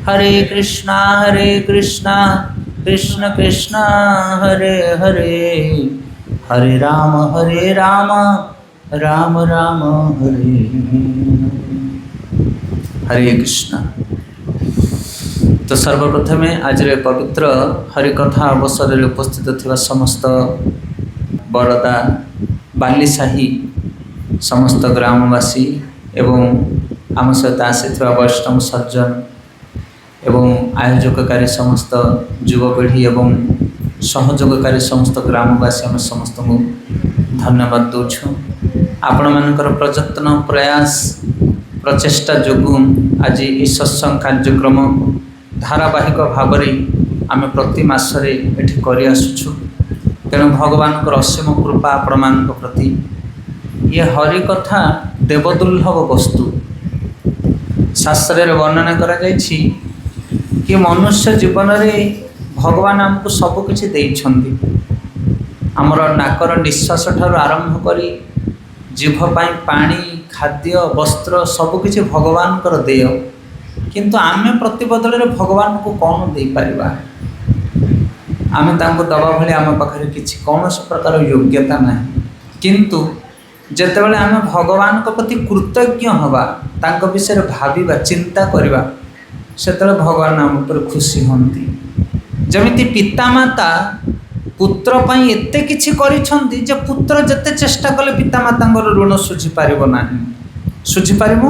हरे कृष्णा कृष्ण कृष्णा हरे हरे, हरे राम राम राम हरे हरे कृष्णा। तो सर्वप्रथम आज पवित्र हरिकथा अवसर में उपस्थित थिबा समस्त बड़दा बालीसाही समस्त ग्रामवासी एवं आम सहित आसीथिबा वैष्णव सज्जन एवं आयोजककारी समस्त युवपीढ़ी एवं सहयोगकारी समस्त ग्रामवासी आम समस्त को धन्यवाद दूँ। आपण मानकर प्रयत्न प्रयास प्रचेष्टा जोगु आज ये सत्संग कार्यक्रम धारावाहिक भाव में आम प्रति मासरे एठी करि आसुछु। तेणु भगवान असीम कृपा आपण मान प्रति ये हरिकथा देवदुर्लभ वस्तु। शास्त्र वर्णना करा जायछि कि मनुष्य जीवन में भगवान आमको सबकिछि देइछन्ति। आमर नाकर निश्वास ठार आरंभ करी जीभ पाई पानी खाद्य वस्त्र सबकिछि भगवान कर देय, किंतु आमे प्रति बदल भगवान को कौन दे पारिबा? आमे तांको दबा भली आम पाखरे किछि कौन प्रकार योग्यता नहीं, किंतु जेतेबेले आमे भगवान को प्रति कृतज्ञ हवा तांको विषय भाविबा चिंता करिबा सेतेबेले भगवान आम पर खुशी होंती। जमिति पितामाता पुत्र पाई एते किछि करिछन्ति जे पुत्र जते चेष्टा कले पितामातांगर ऋण सुझी पारिबो नाही। सुझी पारिबो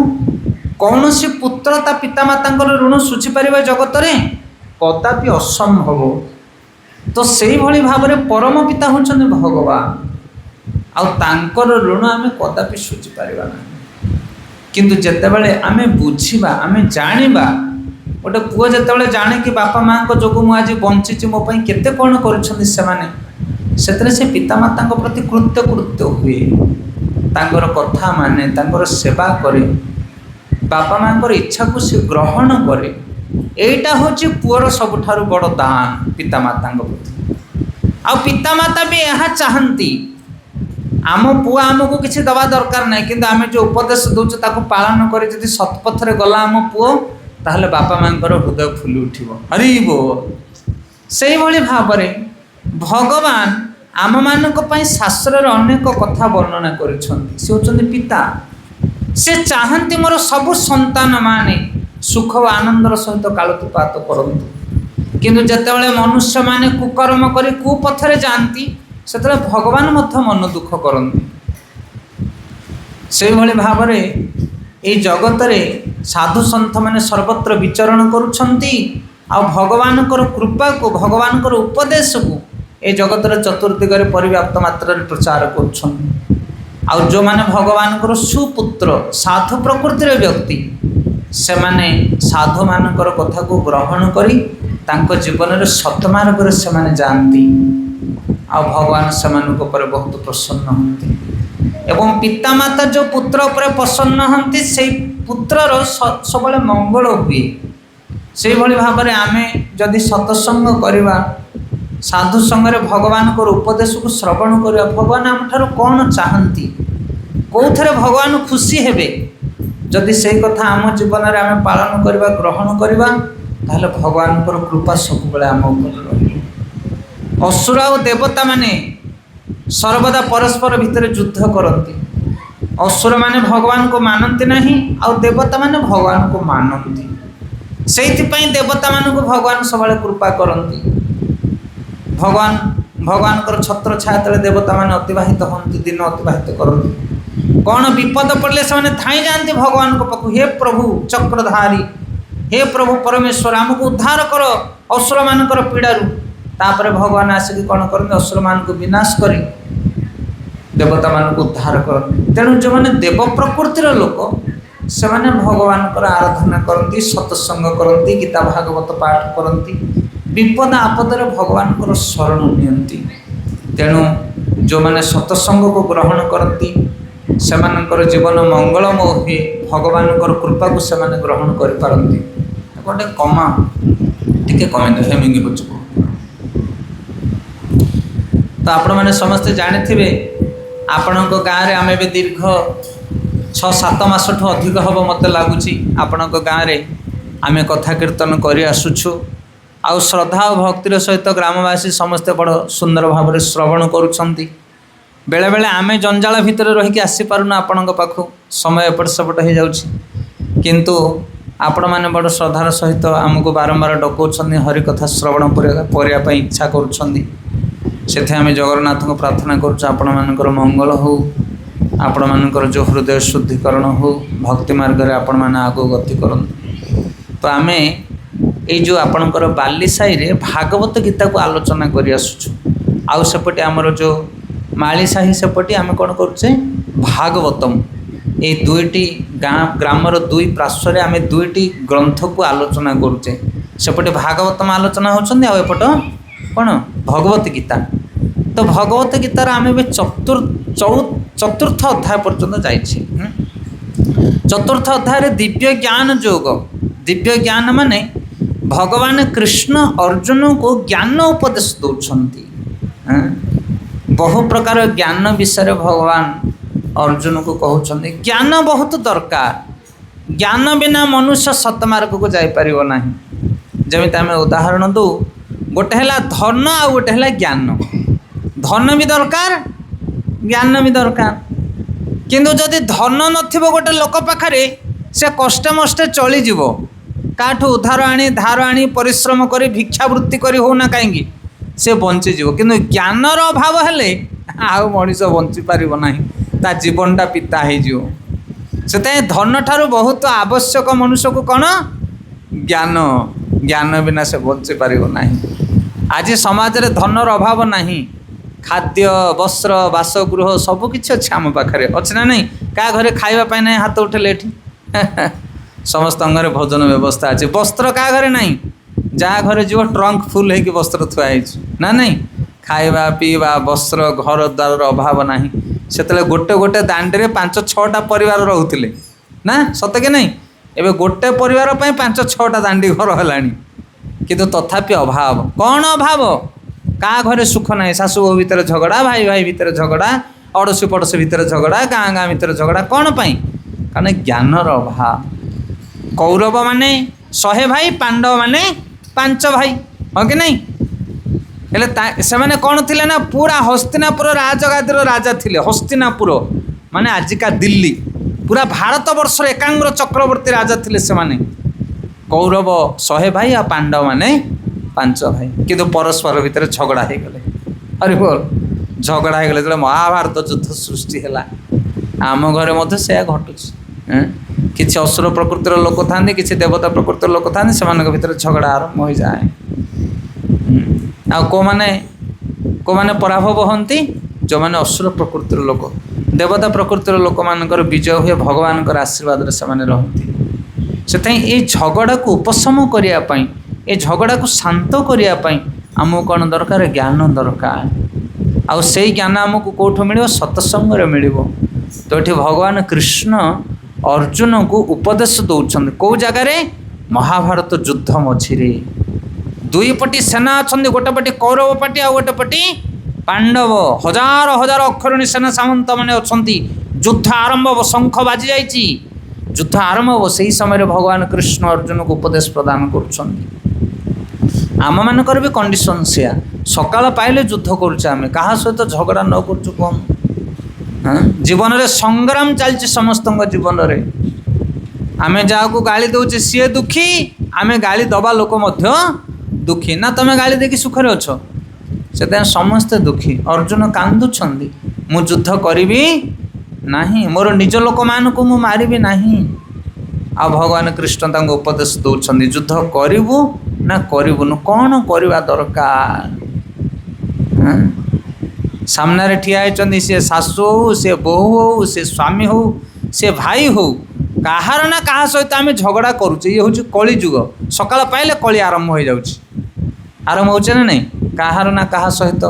कौन सी पुत्र ता पितामातांगर ऋण सुझी पारिबा जगत रे कदापि असंभव। तो सेही भली भाबरे परम पिता होछन्ति भगवान, आ तांकर ऋण आमे कदापि सुझी पारिबा नाही। किंतु जेतेबेले आमे बुझिबा आमे जानिबा, गोटे पुओ जेतेबेले जाने कि बापा माँ को जोगु मु आज बंचिछि मो पई केते कोन करिछन्ति सेमाने, सेतरे से पितामातांक प्रति कृत्य हुए, तांकर कथा माने तांकर सेवा करे, बापा माँ इच्छा को से ग्रहण करे। एटा होछि पुओर सबुठारु बड़ दान पितामातांक प्रति। आ पितामाता भी यह चाहती आम पुआ आमको किसी दवा दरकार नहीं, किंतु आम जो उपदेश दौचु ताको पालन करे जदि सत्पथरे गला आम पुओ ताहले बापा माँ हृदय फुली उठिबो। हरि बोल। सेही भली भाबरे भगवान आम मानक पई शास्त्र रे अनेक कथा वर्णना करिसथि। से होचंदी पिता, से चाहती मोर सब संतान माने सुख और आनंदर सहित कालतिपात करंतु, किंतु जेतेबेले मनुष्य माने कुकर्म करी कुपथरे जाती सेतेबेले भगवान मध्य मन दुख करंती। से भली भाबरे ए जगत रे साधु संत माने सर्वत्र विचरण करुछंती, आ भगवान कृपा को भगवान उपदेश को ए जगत रे चतुर्दिगरे परिव्याप्त मात्रा रे प्रचार करुछंती। आ जो माने भगवान सुपुत्र साधु प्रकृतिर व्यक्ति से माने साधु मानकर कथा को ग्रहण करी तांको जीवन रे सतमार्ग रे से माने जानती, आ भगवान से मानक पर बहुत प्रसन्न होंती। एवं पितामाता जो पुत्र उपर प्रसन्न होंती से पुत्रर सबले मंगल हुए। से भली भाबरे आमे जदि सत्संग करिबा साधु संग रे भगवान को उपदेश को श्रवण करिबा, भगवान आम ठारो कौन चाहती कौथरे भगवान खुशी हेबे जदि से कथा आम जीवन रे आमे पालन करिबा ग्रहण करिबा ताहले भगवान को कृपा सब बेले आम उपर रहिबो। असुर और देवता माने सर्वदा परस्पर भितर युद्ध करती। असुर माने भगवान को मानती नहीं और देवता माने भगवान को मानती। से देवता मान को भगवान सब कृपा करती। भगवान कर छत्र छाया तले देवता माने अतिवाहित होती, दिन अतिवाहित करती। कौन विपद पड़े से थाई जाती भगवान को पाखु, हे प्रभु चक्रधारी, हे प्रभु परमेश्वर आमको उद्धार कर असुर मानकर पीड़ारू। तापर भगवान आसिक कौन करते असुर मान को विनाश करी देवता मान को उद्धार करते। तेणु जो मैंने देव प्रकृतिर लोक से माने भगवान आराधना करती, सत्संग करती, गीता भागवत पाठ करती, विपद आपदरे भगवान को शरण नियंती। तेणु जो मैंने सत्संग को ग्रहण करती से जीवन मंगलमय हुए, भगवान कृपा को से ग्रहण करपारती। गोटे कमा टे कमे हेमिंग हो। तो आपण मैंने समस्ते जानी आपण गाँव में आम ए दीर्घ 6-7 मास अधिक हम मत लगुच आपण गाँव आमे कथा कीर्तन करि आसुछु आउ श्रद्धा और भक्तिर सहित ग्रामवासी समस्ते बड़ सुंदर भाव में श्रवण करुछंती। बेले बेले आमे जंजाल भितर रहीकि आसी पारुना आपणक पाखु समय एपट सेपट हो जाउछि किंतु आपण मैंने बड़ श्रद्धार सहित आमको बारंबार डकाउछंती हरि कथा श्रवण करिया पई इच्छा करुछंती। सेथे आमे जगन्नाथ को प्रार्थना करुछु आपण मानकर मंगल हो आपण मानकर जो हृदय शुद्धिकरण हो भक्ति मार्ग रे आपण माने आगो गति करन। तो आमे ए जो आपणकर बाली साई रे भागवत गीता को आलोचना करि आसुछु आउ सेपटे हमर जो माली साही सेपटे आमे कोन करूचे भागवतम ए दुईटी ग्रामर दुई प्राश्वरे आमे दुईटी ग्रंथ को आलोचना करूचे सेपटे भागवतम आलोचना होछंदी आ एपट कोन भगवत गीता। तो भगवत गीतार आमे बे चतुर्थ अध्याय पर्यंत जाइछि। चतुर्थ अध्याय रे दिव्य ज्ञान योग दिव्य ज्ञान माने भगवान कृष्ण अर्जुन को ज्ञान उपदेश दौरान बहु प्रकार ज्ञान विषय भगवान अर्जुन को कहते ज्ञान बहुत दरकार ज्ञान बिना मनुष्य सतमार्ग को जापर ना। जमी आम उदाहरण दो गोटे है धन आ गोटे है ज्ञान धन भी दरकार ज्ञान भी दरकार किंतु जदि धन नथिबो गोटे लोक पाखरे से कष्टे मष्टे चलीज काठू उधार आनी धार आनी परिश्रम करी भिक्षावृत्ति करी होना कहीं से बंचीज किंतु ज्ञानर अभाव हेले आउ मनीष बंची पार ना ता जीवनटा पिता हो धन ठारू बहुत आवश्यक मनुष्य को कौन ज्ञान ज्ञान बिना से बंची पार ना। आज समाज रे धनर अभाव नहीं खाद्य वस्त्र बासगृह सबकि अच्छे आम पाखे अच्छे ना नहीं क्या घरे खावाई ना हाथ उठेले समस्त घरे भोजन व्यवस्था अच्छे वस्त्र क्या घरे ना जहाँ घरे जीव ट्रंक फुल होगी वस्त्र थुआई ना नहीं खाଇବା पीवा वस्त्र घर द्वार अभाव ना से गोटे गोटे दांडी में 5-6टा परिवार रोते ना सत कि नहीं एवं गोटे परिवार 5-6टा दांडी घर है किंतु तथापि अभाव कौन अभाव क्या घरे सुख ना शाशु बहु भितर झगड़ा भाई भाई भितर झगड़ा अड़ोशी पड़ोशी भितर झगड़ा गाँ गाँ भितर झगड़ा कौन पाई कारण ज्ञानर अभाव। कौरव माने 100 भाई पांडव माने 5 भाई हाँ कि नहीं हेले से माने कौन थिले ना पूरा हस्तिनापुर राजगादीर राजा थिले हस्तिनापुर माने आजिका दिल्ली पूरा भारत वर्ष एकांग्र चक्रवर्ती राजा थिले से माने कौरव 100 भाई आ पांडव माने 5 भाई किंतु परस्पर भितर झगड़ा हो गले। अरे बोल झगड़ा हो गले जो महाभारत युद्ध सृष्टि है आम घरे मध्य से घटुच किसी असुर प्रकृतिर लोक था किसी देवता प्रकृतिर लोक था से भितर झगड़ा आरंभ हो जाए आ को माने पराभव हंती जो माने असुर प्रकृतिर लोक देवता प्रकृतिर लोक मानकर विजय हुए भगवान आशीर्वाद से से ये झगड़ा को उपशम करने ये झगड़ा को शांत करने आमको कौन दरकार ज्ञान दरकार आउ से ज्ञान आमको कौटू मिल सत्संग मिल। तो ये भगवान कृष्ण अर्जुन को उपदेश दौरान कौ जगार महाभारत युद्ध मझिरे दुई पटी सेना अच्छा गोटे पटी कौरव पार्टी आ गोटे पटी पांडव हजार हजार अक्षरणी सेना सामंत मैंने अच्छा युद्ध आरंभ हम शंख बाजी जाइए युद्ध आरंभ हम से समय भगवान कृष्ण अर्जुन को उपदेश प्रदान कर आम मानकर भी कंडीशन से सकाल पाइले युद्ध करें क्या सहित झगड़ा न कर जीवन में संग्राम चलती समस्त जीवन में आम जहाँ को गाली दौचे सी दुखी आम गाली दबा लोक दुखी ना तुम गाली देखी सुखरे अच्छ से समस्ते दुखी। अर्जुन कांदुंट मु युद्ध करी ना मोर निज लोक मान को मु मारिबी नहीं आ भगवान कृष्ण तक उपदेश दौरान युद्ध करू ना करूनु कौन करवा दरकार सामने ठिया होती सी शाशु हो सी बोहू हो सी स्वामी हो सी भाई हो कहार ना क्या सहित आम झगड़ा करुचे ये हूँ कली जुग सकाल पाइले कली आरंभ हो जाऊँगी आरंभ होचे ना नहीं कहार ना क्या सहित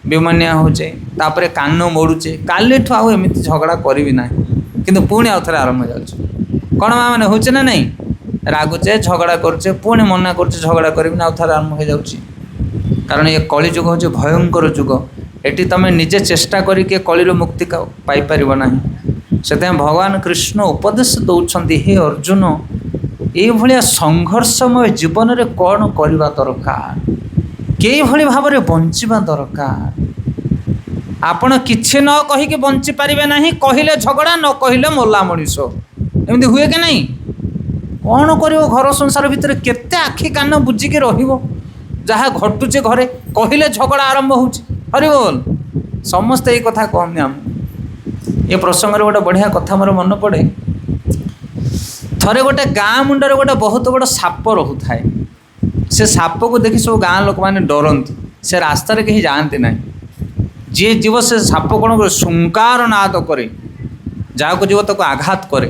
विमन्या होचे तापर कान मोड़ुचे काली ठू आउ एमती झगड़ा करी ना किंतु पुणी आउ थे आरंभ हो जाऊँ कौन माँ मैंने होचे ना नहीं रागुचे झगड़ा करुचे पुणी मना करुचे झगड़ा करी ना आउ थे आरंभ हो जाऊँ कारण ये कली जुग हूँ भयंकर जुग एटी तुम निजे चेष्टा करके कली मुक्ति पाइपर ना से भगवान कृष्ण उपदेश दौरान हे अर्जुन ଏଇଭଳିଆ ସଂଘର୍ଷମୟ ଜୀବନରେ କ'ଣ କରିବା ଦରକାର, କେଇଭଳି ଭାବରେ ବଞ୍ଚିବା ଦରକାର। ଆପଣ କିଛି ନ କହିକି ବଞ୍ଚିପାରିବେ ନାହିଁ, କହିଲେ ଝଗଡ଼ା, ନ କହିଲେ ମଲା ମଣିଷ, ଏମିତି ହୁଏ କି ନାହିଁ? କ'ଣ କରିବ ଘର ସଂସାର ଭିତରେ, କେତେ ଆଖି କାନ ବୁଝିକି ରହିବ? ଯାହା ଘଟୁଛି ଘରେ, କହିଲେ ଝଗଡ଼ା ଆରମ୍ଭ ହେଉଛି। ହରିବୋଲ। ସମସ୍ତେ ଏଇ କଥା କହନ୍ତି ଆମକୁ। ଏ ପ୍ରସଙ୍ଗରେ ଗୋଟେ ବଢ଼ିଆ କଥା ମୋର ମନେ ପଡ଼େ। ଥରେ ଗୋଟେ ଗାଁ ମୁଣ୍ଡରେ ଗୋଟେ ବହୁତ ବଡ଼ ସାପ ରହୁଥାଏ। ସେ ସାପକୁ ଦେଖି ସବୁ ଗାଁ ଲୋକମାନେ ଡରନ୍ତି, ସେ ରାସ୍ତାରେ କେହି ଯାଆନ୍ତି ନାହିଁ। ଯିଏ ଯିବ ସେ ସାପ କ'ଣ କରେ, ଶୁଙ୍କାର ନାଦ କରେ, ଯାହାକୁ ଯିବ ତାକୁ ଆଘାତ କରେ।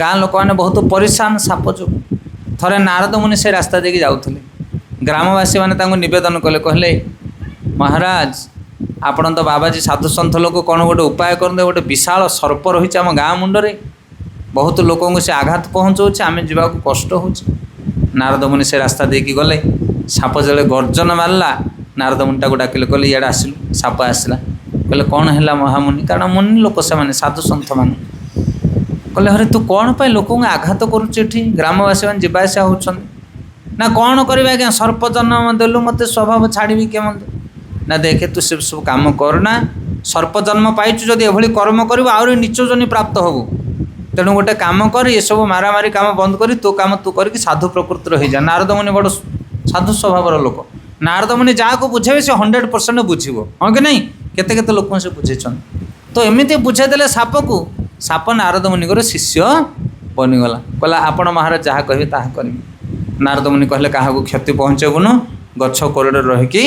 ଗାଁ ଲୋକମାନେ ବହୁତ ପରିଶାନ ସାପ ଯୋଗୁଁ। ଥରେ ନାରଦ ମୁନି ସେ ରାସ୍ତା ଦେଇକି ଯାଉଥିଲେ। ଗ୍ରାମବାସୀମାନେ ତାଙ୍କୁ ନିବେଦନ କଲେ, କହିଲେ ମହାରାଜ, ଆପଣ ତ ବାବାଜୀ ସାଧୁସନ୍ଥ ଲୋକ, କ'ଣ ଗୋଟେ ଉପାୟ କରନ୍ତୁ, ଗୋଟେ ବିଶାଳ ସର୍ପ ରହିଛି ଆମ ଗାଁ ମୁଣ୍ଡରେ, ବହୁତ ଲୋକଙ୍କୁ ସେ ଆଘାତ ପହଞ୍ଚଉଛି, ଆମେ ଯିବାକୁ କଷ୍ଟ ହେଉଛି। ନାରଦ ମୁନି ସେ ରାସ୍ତା ଦେଇକି ଗଲେ। ସାପ ଯେତେବେଳେ ଗର୍ଜନ ମାରିଲା, ନାରଦ ମୁନିଟାକୁ ଡାକିଲେ, କହିଲେ ଇଆଡ଼େ ଆସିଲୁ। ସାପ ଆସିଲା। କହିଲେ କ'ଣ ହେଲା ମହାମୁନି? କାରଣ ମୁନି ଲୋକ ସେମାନେ, ସାଧୁସନ୍ଥମାନେ। କହିଲେ ହରେ ତୁ କ'ଣ ପାଇଁ ଲୋକଙ୍କୁ ଆଘାତ କରୁଛୁ? ଏଠି ଗ୍ରାମବାସୀମାନେ ଯିବା ଆସିବା ହେଉଛନ୍ତି। ନା କ'ଣ କରିବି ଆଜ୍ଞା, ସର୍ପ ଜନ୍ମ ଦେଲୁ, ମୋତେ ସ୍ୱଭାବ ଛାଡ଼ିବି କେମିତି? ନା ଦେଖେ, ତୁ ସେ ସବୁ କାମ କରନା। ସର୍ପ ଜନ୍ମ ପାଇଛୁ ଯଦି ଏଭଳି କର୍ମ କରିବୁ ଆହୁରି ନିଚ ଜନି ପ୍ରାପ୍ତ ହେବୁ। ତେଣୁ ଗୋଟେ କାମ କର, ଏସବୁ ମାରାମାରି କାମ ବନ୍ଦ କରି ତୋ କାମ ତୁ କରିକି ସାଧୁ ପ୍ରକୃତିର ହେଇଯା। ନାରଦ ମୁନି ବଡ଼ ସାଧୁ ସ୍ୱଭାବର ଲୋକ। ନାରଦ ମୁନି ଯାହାକୁ ବୁଝେଇବେ ସେ 100% ବୁଝିବ, ହଁ କି ନାହିଁ? କେତେ କେତେ ଲୋକଙ୍କୁ ସେ ବୁଝେଇଛନ୍ତି। ତ ଏମିତି ବୁଝେଇ ଦେଲେ ସାପକୁ, ସାପ ନାରଦ ମୁନିଙ୍କର ଶିଷ୍ୟ ବନିଗଲା। କହିଲା ଆପଣ ମହାରାଜ ଯାହା କହିବେ ତାହା କରିବି। ନାରଦ ମୁନି କହିଲେ କାହାକୁ କ୍ଷତି ପହଞ୍ଚେଇବୁନୁ, ଗଛ କୋରଡ଼ରେ ରହିକି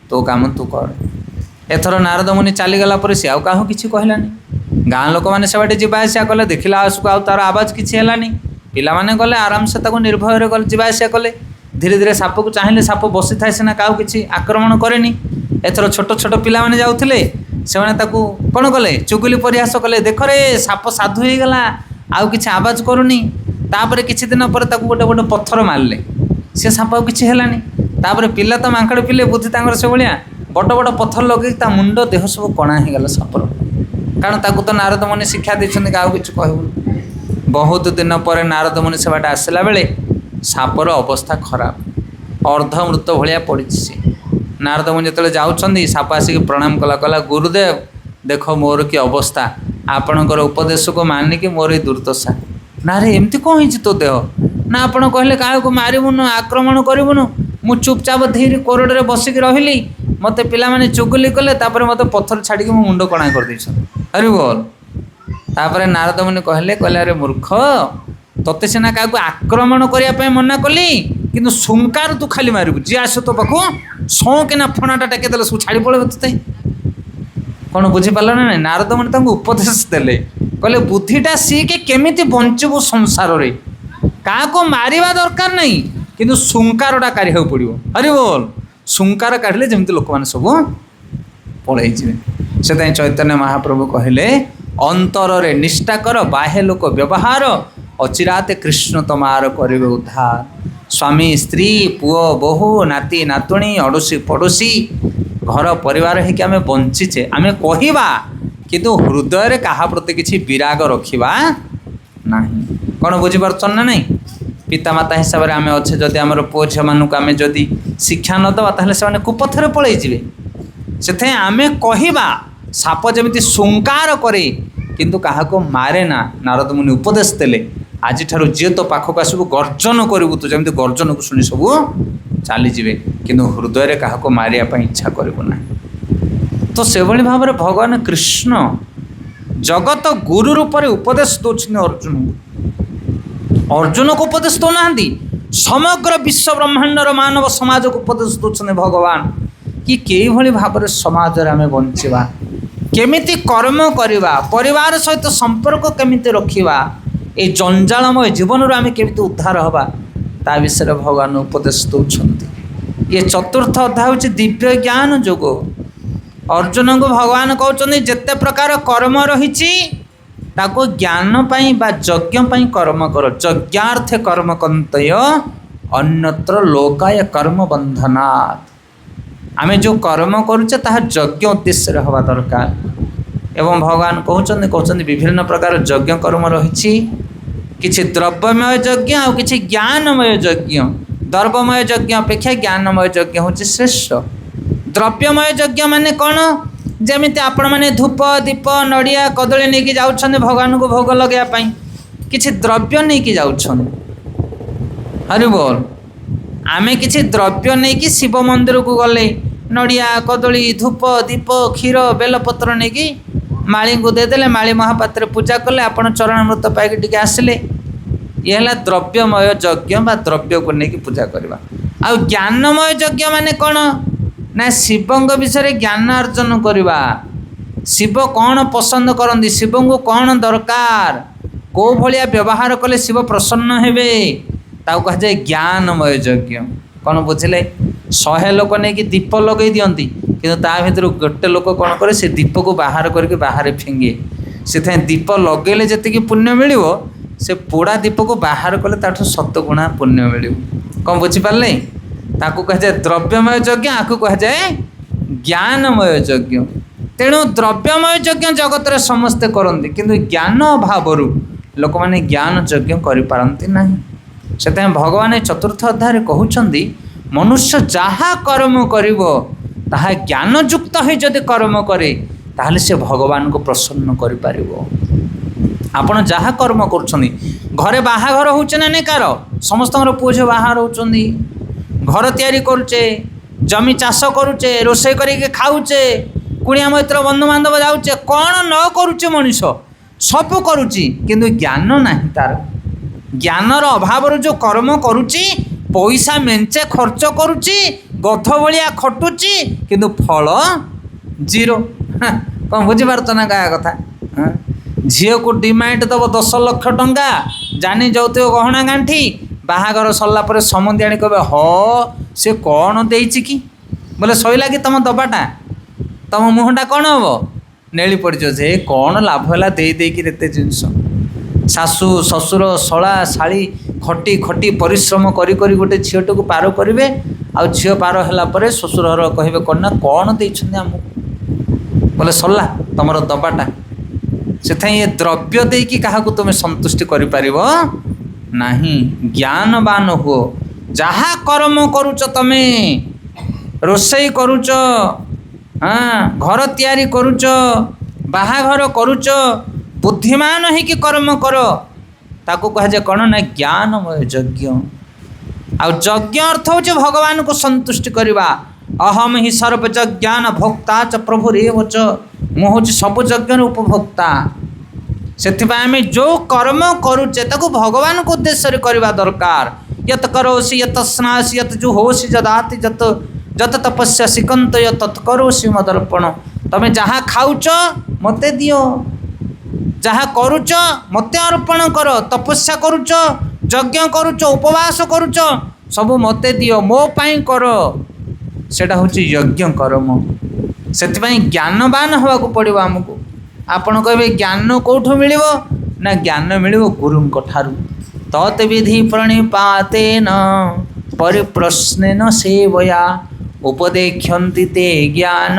ତୋ କାମ ତୁ କର। ଏଥର ନାରଦ ମୁନି ଚାଲିଗଲା ପରେ ସେ ଆଉ କାହାକୁ କିଛି କହିଲାନି। ଗାଁ ଲୋକମାନେ ସେବାଟେ ଯିବା ଆସିବା କଲେ, ଦେଖିଲା ଆସକୁ ଆଉ ତାର ଆବାଜ କିଛି ହେଲାନି। ପିଲାମାନେ ଗଲେ ଆରାମସେ ତାକୁ ନିର୍ଭୟରେ ଗଲେ ଯିବା ଆସିବା କଲେ। ଧୀରେ ଧୀରେ ସାପକୁ ଚାହିଁଲେ, ସାପ ବସିଥାଏ ସିନା, କାହାକୁ କିଛି ଆକ୍ରମଣ କରେନି। ଏଥର ଛୋଟ ଛୋଟ ପିଲାମାନେ ଯାଉଥିଲେ, ସେମାନେ ତାକୁ କ'ଣ କଲେ, ଚୁଗୁଲି ପରିହାସ କଲେ, ଦେଖରେ ସାପ ସାଧୁ ହେଇଗଲା, ଆଉ କିଛି ଆବାଜ କରୁନି। ତାପରେ କିଛି ଦିନ ପରେ ତାକୁ ଗୋଟେ ଗୋଟେ ପଥର ମାରିଲେ, ସେ ସାପ ଆଉ କିଛି ହେଲାନି। ତାପରେ ପିଲା ତ ମାଙ୍କଡ଼ ପିଲେ, ବୁଦ୍ଧି ତାଙ୍କର ସେଭଳିଆ, ବଡ଼ ବଡ଼ ପଥର ଲଗେଇକି ତା ମୁଣ୍ଡ ଦେହ ସବୁ କଣା ହେଇଗଲା ସାପର। କାରଣ ତାକୁ ତ ନାରଦ ମୁନି ଶିକ୍ଷା ଦେଇଛନ୍ତି କାହାକୁ କିଛି କହିବୁନି। ବହୁତ ଦିନ ପରେ ନାରଦ ମୁନି ସେବାଟେ ଆସିଲା ବେଳେ ସାପର ଅବସ୍ଥା ଖରାପ, ଅର୍ଦ୍ଧମୃତ ଭଳିଆ ପଡ଼ିଛି ସେ। ନାରଦ ମୁନି ଯେତେବେଳେ ଯାଉଛନ୍ତି, ସାପ ଆସିକି ପ୍ରଣାମ କଲା, କହିଲା ଗୁରୁଦେବ ଦେଖ ମୋର କି ଅବସ୍ଥା, ଆପଣଙ୍କର ଉପଦେଶକୁ ମାନିକି ମୋର ଏଇ ଦୁର୍ଦ୍ଦଶା। ନା ରେ ଏମିତି କ'ଣ ହେଇଛି ତୋ ଦେହ? ନା ଆପଣ କହିଲେ କାହାକୁ ମାରିବୁନୁ, ଆକ୍ରମଣ କରିବୁନୁ। ମୁଁ ଚୁପଚାପ ଧୀରେ କୋରଡ଼ରେ ବସିକି ରହିଲି, ମୋତେ ପିଲାମାନେ ଚୁଗୁଲି କଲେ, ତାପରେ ମୋତେ ପଥର ଛାଡ଼ିକି ମୋ ମୁଣ୍ଡ କଣା କରିଦେଇଛନ୍ତି। ହରି ବୋଲ। ତାପରେ ନାରଦ ମୁନି କହିଲେ ଆରେ ମୂର୍ଖ, ତୋତେ ସିନା କାହାକୁ ଆକ୍ରମଣ କରିବା ପାଇଁ ମନା କଲି, କିନ୍ତୁ ଶୁଙ୍କାର ତୁ ଖାଲି ମାରିବୁ, ଯିଏ ଆସ ତୋ ପାଖକୁ ସଁ କିନା ଫଣାଟା ଟେକି ଦେଲେ ସବୁ ଛାଡ଼ି ପଳେଇବ ତୋତେ। କ'ଣ ବୁଝିପାରିଲ ନା ନାହିଁ? ନାରଦ ମୁନି ତାଙ୍କୁ ଉପଦେଶ ଦେଲେ, କହିଲେ ବୁଦ୍ଧିଟା ଶିଖେ କେମିତି ବଞ୍ଚିବୁ ସଂସାରରେ। କାହାକୁ ମାରିବା ଦରକାର ନାହିଁ, କିନ୍ତୁ ଶୁଙ୍କାରଟା କାଢ଼ିବାକୁ ପଡ଼ିବ। ହରି ବୋଲ। ଶୁଙ୍କାର କାଢ଼ିଲେ ଯେମିତି ଲୋକମାନେ ସବୁ ପଳେଇଯିବେ। ସେଥିପାଇଁ ଚୈତନ୍ୟ ମହାପ୍ରଭୁ କହିଲେ ଅନ୍ତରରେ ନିଷ୍ଠା କର, ବାହ୍ୟ ଲୋକ ବ୍ୟବହାର, ଅଚିରାତେ କୃଷ୍ଣ ତମାର କରିବେ ଉଦ୍ଧାର। ସ୍ୱାମୀ ସ୍ତ୍ରୀ, ପୁଅ ବୋହୂ, ନାତି ନାତୁଣୀ, ଅଡ଼ୋଶୀ ପଡ଼ୋଶୀ, ଘର ପରିବାର ହେଇକି ଆମେ ବଞ୍ଚିଛେ, ଆମେ କହିବା, କିନ୍ତୁ ହୃଦୟରେ କାହା ପ୍ରତି କିଛି ବିରାଗ ରଖିବା ନାହିଁ। କ'ଣ ବୁଝିପାରୁଛନ୍ତି ନା ନାହିଁ? ପିତାମାତା ହିସାବରେ ଆମେ ଅଛେ, ଯଦି ଆମର ପୁଅ ଝିଅମାନଙ୍କୁ ଆମେ ଯଦି ଶିକ୍ଷା ନ ଦେବା ତାହେଲେ ସେମାନେ କୁପଥରେ ପଳେଇଯିବେ। ସେଥିପାଇଁ ଆମେ କହିବା, ସାପ ଯେମିତି ଶୁଙ୍କାର କରେ କିନ୍ତୁ କାହାକୁ ମାରେ ନା। ନାରଦ ମୁନି ଉପଦେଶ ଦେଲେ, ଆଜିଠାରୁ ଯିଏ ତୋ ପାଖକୁ ଆସିବୁ ଗର୍ଜନ କରିବୁ, ତୁ ଯେମିତି ଗର୍ଜନକୁ ଶୁଣି ସବୁ ଚାଲିଯିବେ, କିନ୍ତୁ ହୃଦୟରେ କାହାକୁ ମାରିବା ପାଇଁ ଇଚ୍ଛା କରିବୁ ନାହିଁ। ତ ସେଭଳି ଭାବରେ ଭଗବାନ କୃଷ୍ଣ ଜଗତ ଗୁରୁ ରୂପରେ ଉପଦେଶ ଦେଉଛନ୍ତି ଅର୍ଜୁନଙ୍କୁ। ଅର୍ଜୁନକୁ ଉପଦେଶ ଦେଉନାହାନ୍ତି, ସମଗ୍ର ବିଶ୍ୱ ବ୍ରହ୍ମାଣ୍ଡର ମାନବ ସମାଜକୁ ଉପଦେଶ ଦେଉଛନ୍ତି ଭଗବାନ, କି କେଉଁଭଳି ଭାବରେ ସମାଜରେ ଆମେ ବଞ୍ଚିବା, କେମିତି କର୍ମ କରିବା, ପରିବାର ସହିତ ସମ୍ପର୍କ କେମିତି ରଖିବା, এই ଜଞ୍ଜାଳମୟ ଜୀବନରୁ ଆମେ କେମିତି ଉଦ୍ଧାର ହେବା, ତା ବିଷୟରେ ଭଗବାନ ଉପଦେଶ ଦେଉଛନ୍ତି। ଇଏ ଚତୁର୍ଥ ଅଧ୍ୟାୟ ହେଉଛି ଦିବ୍ୟ ଜ୍ଞାନ ଯୋଗ। ଅର୍ଜୁନଙ୍କୁ ଭଗବାନ କହୁଛନ୍ତି ଯେତେ ପ୍ରକାର କର୍ମ ରହିଛି ତାକୁ ଜ୍ଞାନ ପାଇଁ ବା ଯଜ୍ଞ ପାଇଁ କର୍ମ କର। ଯଜ୍ଞାର୍ଥେ କର୍ମ କନ୍ତୟ ଅନ୍ୟତ୍ର ଲୋକାୟ କର୍ମ ବନ୍ଧନାତ୍। ଆମେ ଯେଉଁ କର୍ମ କରୁଛେ ତାହା ଯଜ୍ଞ ଉଦ୍ଦେଶ୍ୟରେ ହେବା ଦରକାର। ଏବଂ ଭଗବାନ କହୁଛନ୍ତି ବିଭିନ୍ନ ପ୍ରକାର ଯଜ୍ଞ କର୍ମ ରହିଛି, किछि द्रव्यमय यज्ञ आ किछि ज्ञानमय यज्ञ। द्रव्यमय यज्ञ अपेक्षा ज्ञानमय यज्ञ होछि श्रेष्ठ। द्रव्यमय यज्ञ माने कौन? जमिति आपण माने धूप दीप नड़िया कदली नहीं कि जाउछन भगवान को भोग लगेया पाई, किछि द्रव्य नहीं कि जाउछन। हरि बोल। आमे किछि द्रव्य नहीं कि शिव मंदिर को गले नड़िया कदली धूप दीप क्षीर बेलपत्र नहीं कि माली को देदेले, माली महापात्र पूजा कले, आपण चरणामृत पाइक टिके आसिले। ये है द्रव्यमय यज्ञ बा द्रव्य को लेकिन पूजा करवा। आ ज्ञानमय यज्ञ माने कौन ना शिवंग विषय ज्ञान अर्जन करवा। शिव कौन पसंद करती, शिव को कौन दरकार, कौ भाया व्यवहार कले शिव प्रसन्न हेबे, ताऊ कह जाए ज्ञानमय यज्ञ। कौन बुझिले? 100 लोक नहीं दीप लगे दियंती, किंतु ता भीतर गोटे लोक कौन करे से दीप को बाहर करके बाहर फिंगे। से दीप लगेले जी पुण्य मिलिवो, से पोड़ा दीप को बाहर कले ताठू 7 गुणा पुण्य मिल। कौन बुझिपारे? ताकू कह जाए द्रव्यमय यज्ञ, आपको कह जाए ज्ञानमय यज्ञ। तेणु द्रव्यमय यज्ञ जगत रे समस्ते करते, किंतु ज्ञान अभाव लोक मैंने ज्ञान यज्ञ करिपारंती नहीं। से भगवान चतुर्थ अध्याय कहउछंदी मनुष्य जहाँ कर्म करिवो ताहा ज्ञानयुक्त हो जदि कर्म करे ताहले से भगवान को प्रसन्न करि पारिबो। आपण जहाँ कर्म करुछंदी, घरे बाहाघर होउछ ना नहीं कार, समस्त पुओ झियो बाहर होउछंदी, घर तैयारी करुचे, जमी चाष करुचे, रोषे करके खाऊचे, कुणिया मैत्र बंधु बांधव जाऊचे, कौन न करुचे मनीष सब करुची, किंतु ज्ञान नहीं तार। ज्ञानर अभाव जो कर्म करुची, पैसा मेंचे खर्च करुची, गध भलिया खटुची, किंतु फल जीरो। कौन बुझीपार ना क्या कथा? झील को डिमांड दब 10 लाख टंका, जानी जाऊे गहना गांठी, बाहागर सरला पर समंदी आनी कहे ह से कौन देइछि कि बोले सैला कि तुम दबाटा, तुम मुहटा कौन हम नेली पड़ जे कौन लाभ है दे देते जिनस। शाशु शशुर शला शाली खटी खटी परिश्रम करी करी गोटे झीटी को पार करेंगे, आ झील पार है शशुर घर कहे कौन ना कौन देइछन्ति आमको, बोले सरला तुम दबाटा। से ये द्रव्य देकी क्या तुम संतुष्टि करिपारिबो नहीं। ज्ञानवान हो, जहाँ कर्म करुच, तमे रोषई करुच, हाँ घर तैयारी करुच, बाहाघर करुच, बुद्धिमान है कि कर्म कर, ताको कह जाए कौन ना ज्ञानमय यज्ञ। आ यज्ञ अर्थ हो भगवान को संतुष्ट करवा। अहम ही सर्वज्ञान भोक्ता च प्रभु रेव च, मु हूँ सब यज्ञ उपभोक्ता। से आम जो कर्म करुचे ताको भगवान को उद्देश्य करवा दरकार। यत करोसी यत स्नासी यत जुहोसी जदाति जत जत तपस्या सिकंत तत् करोसी मदर्पण। तमे जहाँ खाऊच मते दियो, जहाँ करुच मते अर्पण कर, तपस्या करुच, यज्ञ करुच, उपवास करुच, सब मते दियो, मो पाई कर। सेटा होची यज्ञ कर्म। से ज्ञानवान होवाक पड़ो आमको। आपण कहे ज्ञान कौठू मिल ना, ज्ञान मिल गुरुंक ठारू। तत् विधि प्रणिपातेन परिप्रश्नेन सेवया उपदेक्षन्ति ते ज्ञान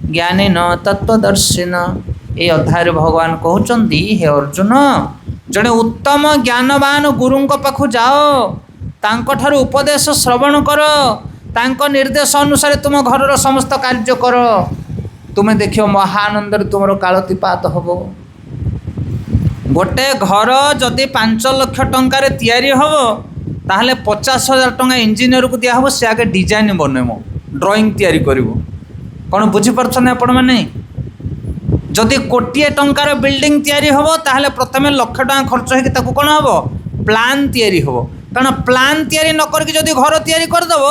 ज्ञानेन तत्वदर्शिन। ये अध्याय भगवान कहउचंदी, हे अर्जुन जड़े उत्तम ज्ञानवान गुरुंक पाखु जाओ, तांको ठारू उपदेश श्रवण कर, तांको निर्देश अनुसार तुम घरर समस्त कार्य कर, तुम्हें देखियो महानंदर तुमर कालतिपात हबो। गोटे घर जदि 5 लाख टंकार तैयारी हबो ताहले 50,000 टंका इंजीनियर को दिया हबो, से आगे डिजाइन बनैमो, ड्राइंग तैयारी करिवो। कौन बुझीपारछन आपण माने? जदि कोटिए टंकार बिल्डिंग तैयारी हबो ताहले प्रथमे लाख टंका खर्च होकि ताकू कौन हबो, प्लान तैयारी हबो। कारण प्लान तैयारी न करके जदि घर तैयारी करदेव,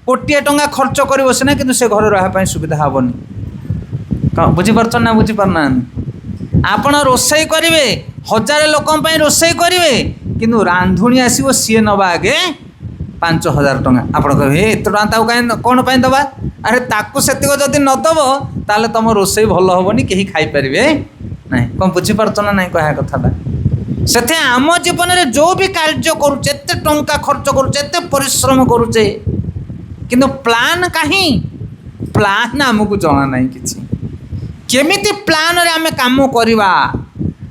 कोटिए टंका खर्च करिवो सिना, किंतु से घर रहा पई सुविधा हबनी। बुझीपारछन ना बुझीपारना? आपण रोषई करेंगे 1000 लोकों पर रोषई करेंगे, किंतु रांधुणी आसो सी नवा आगे 5,000 टंका। आप कहे एत टाँग कहीं कौन पर दबा? अरे ताकू से जदि नदब ताले तुम रोषई भल हेनी, कहीं खाईपारे ना। कौन बुझीपारछ ना ना कह कथाटा? से आम जीवन में जो भी कार्य करुचे, एत टंका खर्च करुचे, एत परिश्रम करुचे, किंतु प्लान कहीं, प्लान आमको जना ना कि केमिति प्लान रे आमे काम करवा।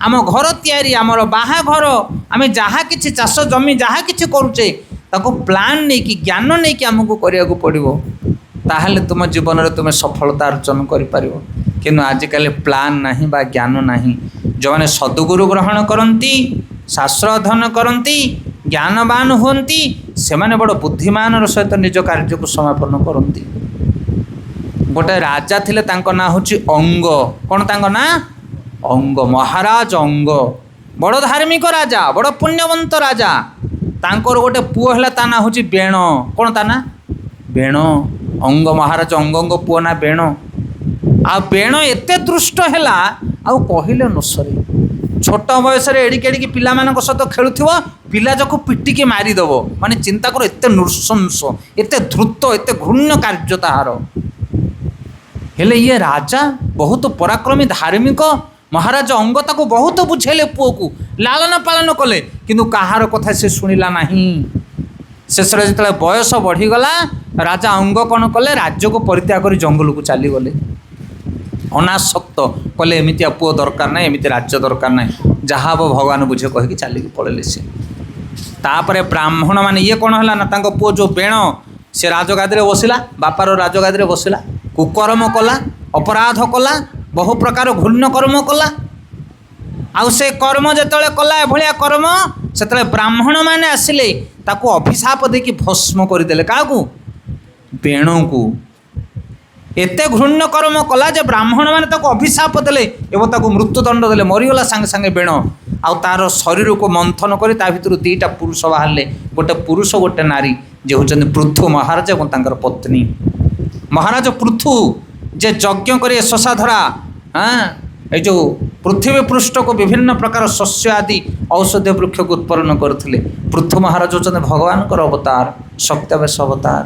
आम घर तैयारी, आमर बाहाघर आम जहाँ कि चाष जमी जहाँ कि करुचे प्लान नहीं कि ज्ञान नहीं कि आमको करने पड़ो ताहले तुम जीवन में तुम सफलता अर्जन कर आजिकल प्लान नहीं बा ज्ञान नहीं जो मैंने सद्गुरु ग्रहण करती शास्त्र अध्ययन करती ज्ञानवान होती से माने बड़ बुद्धिमान सहित निज कार्य को समापन करती। गोटे राजा थिले तांको ना होची अंग कौन तांको ना अंग महाराज अंग बड़ धार्मिक राजा बड़ पुण्यवंत राजा तांकर गोटे पुओ है ता ना होची बेण कौन ता ना बेण अंग महाराज अंग पुओ ना बेण आ बेण एते दृष्ट है आ कहले न सरे छोट बयस एड़िक एड़िक पिला सहित खेलुव पिला जाक पिटिके मारिदेव माने चिंता कर एते नृशंस एते ध्रुत एते घृण्य कार्य ताहार हेले ये राजा बहुत पराक्रमी धार्मिक महाराज अंग ताको बहुत बुझेले पुओ को लालन पालन कले किंतु कहार कथा से शुणिला नहीं शेष जो बयस बढ़ीगला राजा अंग कौन कले राज्य को परित्याग कर जंगल को चलीगले अनासक्त कले एमती पुओ दरकार ना एमती राज्य दरकार ना जहाँ हम भगवान बुझे कहीकि चलिकी पड़े से तापर ब्राह्मण माने ये कौन है ना पुओ जो बेण से राजगादी बसला बापार राजगादी बसला कुकर्म कला अपराध कला बहु प्रकार घृण्य कर्म कला आउ से कर्म जिते कला एभलिया कर्म से ब्राह्मण मैंने आसिले ताकू अभिशाप देकी भस्म करदे क्या बेण को एते घृण्य कर्म कला जे ब्राह्मण मैंने ताकू अभिशाप देले एवं ताकू मृत्युदंड देले मरीगला सांगे सांगे बेण आउ तार शरीर को मंथन कर भितर दुईटा पुरुष बाहर गोटे पुरुष गोटे नारी जे होचंदी पृथु महाराज और तांकर पत्नी महाराज पृथु जे यज्ञ करे शशाधरा हाँ ये जो पृथ्वी पृष्ठ को विभिन्न प्रकार शस्य आदि औषधीय वृक्ष को उत्पन्न करते पृथु महाराज होचंदी भगवान कर अवतार सत्यावेश अवतार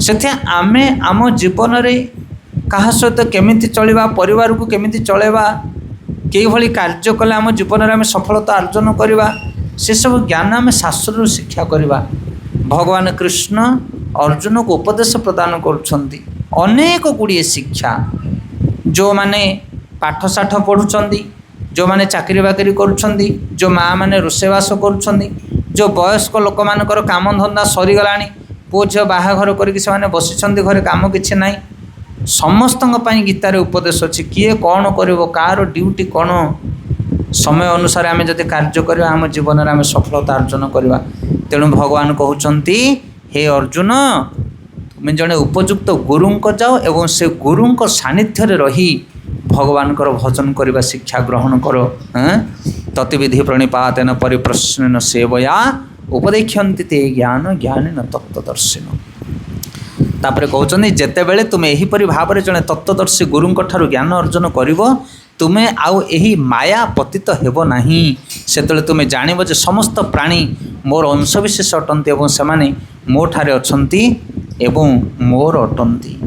से आमे आम जीवन रे कहा सहित केमिति चलिबा परिवार को केमिति चलेबा कई भली कार्य कले आम जीवन में आम सफलता अर्जन करवा से सब ज्ञान आम शास्त्र शिक्षा करवा भगवान कृष्ण अर्जुन को उपदेश प्रदान करुछंती अनेक गुड़िए शिक्षा जो माने पाठ साठ पढ़ुछंती जो माने चाकरी बाकरी करुछंती जो माँ माने रोषेवास करुछंती जो वयस्क लोक मानकर काम धंदा सरीगलानी पुओ झील बाहाघर करके बसिछंती घरे काम किछि नाई समस्त गीतार उपदेश अच्छी किए कौन कर कार ड्यूटी कौन समय अनुसार आम जब कार्य करवा आम जीवन में आम सफलता अर्जन करवा तेणु भगवान कहते हे अर्जुन तुम जड़े उपयुक्त गुरु जाओ एवं से गुरु सानिध्य रही भगवान भजन करने शिक्षा ग्रहण करो ततिविधि प्रणिपातेन परिप्रश्न सेवया उपदेक्षन्ति ते ज्ञान ज्ञान न तत्वदर्शिन तापर कहते जिते बेले तुम यहीपरि भाव में जड़े तत्वदर्शी गुरु ठार ज्ञान अर्जन कर तुमे आउ एही माया पतित हेब नहीं से तुम जानिब जे समस्त प्राणी मोर अंशविशेष अटंती एवं सेमाने मो ठारे अछंती एवं मोर अटंती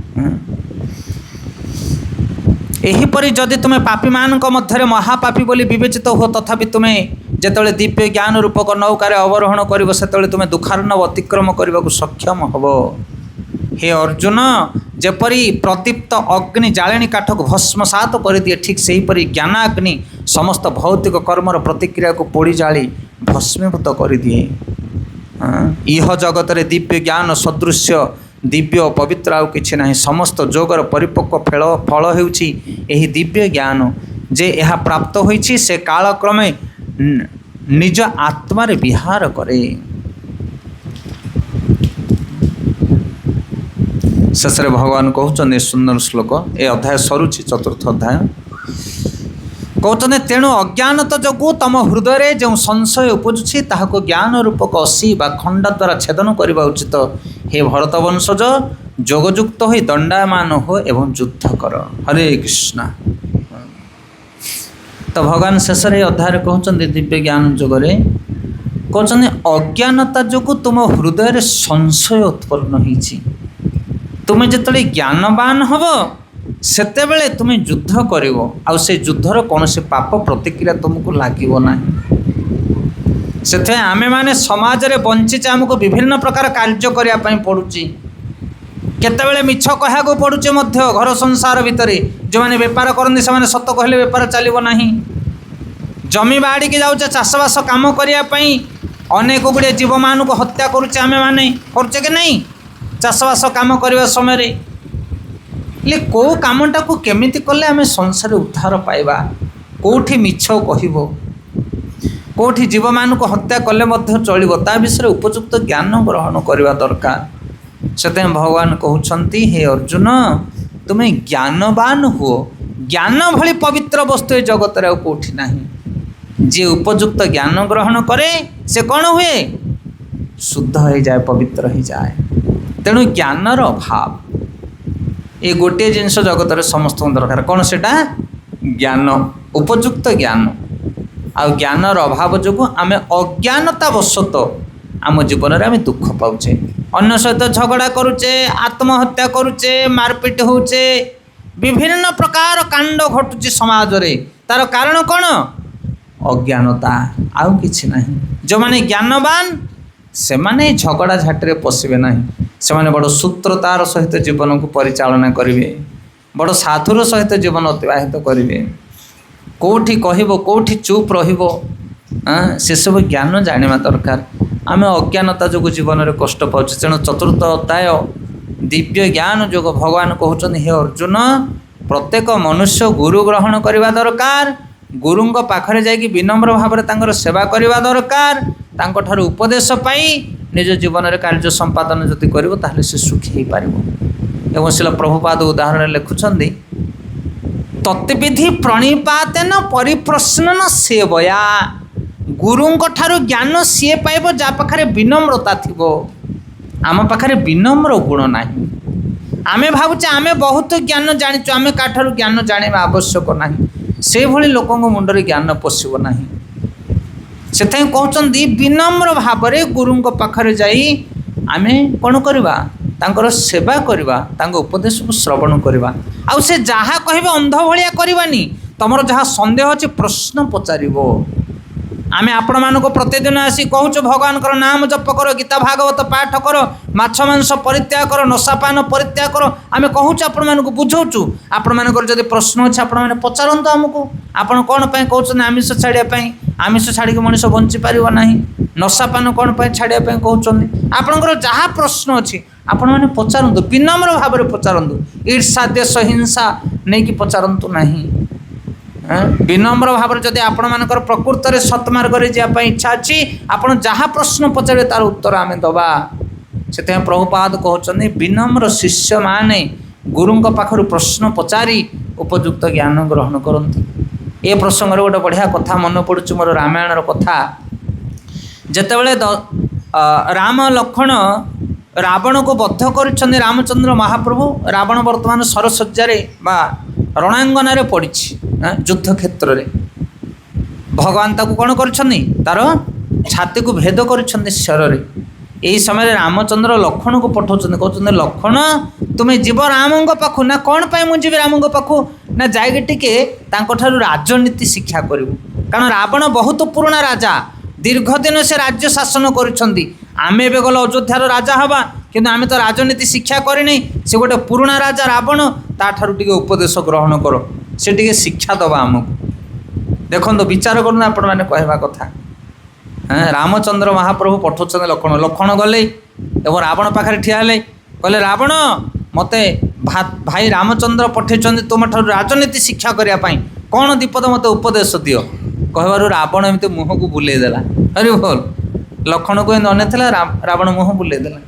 एहीपरि जदि तुमे पापी मानक मध्य महापापी बोली विवेचित हो तथापि तुमे जेतले दिव्य ज्ञान रूपक नौकार अवरोहण कर से तुम दुखार्णव अतिक्रम करने को सक्षम हब हे अर्जुन जेपरी प्रदीप्त अग्नि जालेणी काठ को भस्मसात कर दिए ठीक से हीपरि ज्ञानाग्नि समस्त भौतिक कर्मर प्रतिक्रिया को पोड़ी जाली भस्मीभूत कर दिए इह जगत रे दिव्य ज्ञान सदृश्य दिव्य पवित्र आउ किछि नाही समस्त जोगर परिपक्व फल हेउछि एही दिव्य ज्ञान जे यह प्राप्त होइछि से कालक्रमे निज आत्मा रे विहार करे शेष भगवान कहते सुंदर श्लोक ए अध्याय सरुचि चतुर्थ अध्याय कहते तेणु अज्ञानता जो तम हृदय जो संशय उपजुछि ताहाको ज्ञान रूपक असी बा खंडा द्वारा छेदन करने उचित हे भरत वंशज जोगयुक्त हो दंडायमान हो एवं युद्ध कर हरे कृष्ण तो भगवान शेष अध्याय कहते दिव्य ज्ञान जोगरे कहते अज्ञानता जो तुम हृदय संशय उत्पन्न होइछि तुम्हें जिते ज्ञानवान हम सेते बेले तुम्हें युद्ध कर से युद्धर कौन से पाप प्रतिक्रिया तुमको लगे ना से आमे माने समाज रे बंचीचे आमको विभिन्न प्रकार कार्य करने पड़ुची केतेबेले मिछ कहया को पड़ुचे मध्य घर संसार भितर जो माने व्यापार करते से सत कहले व्यापार चलिबो नाही जमी बाड़ी के जाऊे चाषबास कम करने अनेक गुड़े जीव मान को हत्या करुचे आमे माने करुचे कि नहीं चाषबास कम करने समय कौ कामटा को केमिति कले आमे संसार उद्धार पाइबा कौटी मिछ कहब कौटी जीव मान को हत्या कले चलो ता विषय उपयुक्त ज्ञान ग्रहण करने दरकार। से भगवान कहते हे अर्जुन तुम्हें ज्ञानवान हुओ ज्ञान भली पवित्र वस्तु जगत रे कौटी नहीं जे उपयुक्त ज्ञान ग्रहण करे से कौन हुए शुद्ध हो जाए पवित्र हो जाए। तेणु ज्ञानर अभाव ये गोटे जिनस जगत रे समस्त दरकार कौन से ज्ञान उपयुक्त ज्ञान आ ज्ञानर अभाव जो आम अज्ञानता वशत आम जीवन में आम दुख पाचे अन्य सहित झगड़ा करुचे आत्महत्या करुचे मारपिट होचे विभिन्न प्रकार कांड घटुची समाज रे तार कारण कौन अज्ञानता आउ किछि नहीं। जो माने ज्ञानवान से माने झगड़ा झाटे पशिबे नहीं से माने बड़ सूत्रतार सहित जीवन को परिचालना करेंगे बड़ साधुर सहित जीवन अतिबाहित करेंगे कौटी कहब कौटी चुप रहिबो से सब ज्ञान जानिबा दरकार। आम अज्ञानता जो जीवन में कष्ट पाचे तेणु चतुर्थ अध्याय दिव्य ज्ञान जो भगवान कहते हे अर्जुन प्रत्येक मनुष्य गुरु ग्रहण करने दरकार गुरुं पाखरे जाकि विनम्र भाव में सेवा करने दरकार उपदेश पाई निज जीवन में कार्य संपादन जदि कर से सुखी हो पार एवं शिल प्रभुपाद उदाहरण लिखुंट तत्विधि प्रणिपातेन परिप्रश्न सेवया गुरुं ठारू ज्ञान सी पाइब जा पाखे विनम्रता थी आम पाखे विनम्र गुण ना आमे भावुचे आमे बहुत ज्ञान जाचु आमे काठारू ज्ञान जाना आवश्यक ना से भली लोकों मुंडरे ज्ञान पशिब ना से कहते विनम्र भाव में गुरुं पाखरे जाई आमे कौन करवा तांकर सेवा करवा तांको उपदेश को श्रवण करवा आउ से जहाँ कहे अंध भाया करवानी तुम जहाँ संदेह अच्छे प्रश्न पचारिबो आमे आपण मानको प्रतिदिन आसी कहूँ भगवान नाम जप कर गीता भागवत पाठ कर माछ मांस परित्याग कर नशापान परित्याग कर आमे कहूँ आपण मानको बुझाऊँ आपण मानकर जदि प्रश्न अच्छे आपण मैंने पचारतु आमको आपण कौन पे कहते आमिष छाड़ापी आमिष छाड़ी मनीष बंची पार ना नशापान कौन पे छाड़ापी कहते आपणकर जहाँ प्रश्न अच्छी आपण मैंने पचारतु विनम्र भाव में पचारतु ईर्षा देश हिंसा नहीं कि पचारतु नहीं विनम्र भाव में जदि आपण मानकर प्रकृत में सत्मार्ग जावाई इच्छा अच्छी आपड़ जहाँ प्रश्न पचारे तार उत्तर आम दबा से प्रभुपाद कहते विनम्र शिष्य माने गुरुं पाखर प्रश्न पचारि उपयुक्त ज्ञान ग्रहण करती। ए प्रसंग गोटे बढ़िया कथा मन पड़ुच मोर रामायण कथा जितेबाला राम लक्ष्मण रावण को बद्ध कर रामचंद्र महाप्रभु रावण वर्तमान सरसज्जार बा रणांगन पड़ी युद्ध क्षेत्र में भगवान ताको कौन कर तार छाती को भेद कर शर यही समय रामचंद्र लक्ष्मण को पठाऊँ कहते लक्ष्मण तुम्हें जीव राम पाखु ना कौन पाई मुझे राम पाखु ना जाए टिके राजनीति शिक्षा करूँ कारण रावण बहुत पुराना राजा दीर्घ दिन से राज्य शासन करें गल अयोध्यार राजा हवा किंतु आमे तो राजनीति शिक्षा करनी से गोटे पुराना राजा रावण ताठारू टिके उपदेश ग्रहण कर से टिके शिक्षा दबा आमको देखो विचार करूँ आपण मैंने कहवा कथा रामचंद्र महाप्रभु पठाऊँ लक्ष्मण लक्ष्मण गले एवं रावण पाखे ठिया कहले रावण मते भाई रामचंद्र पठे तुम ठार राजनीति शिक्षा करने कौन दीपद मत उपदेश दियो कहबार रावण एमती मुह को बुलेदेला अरे बोल लक्ष्मण को अनेला रावण मुह बुलेदेला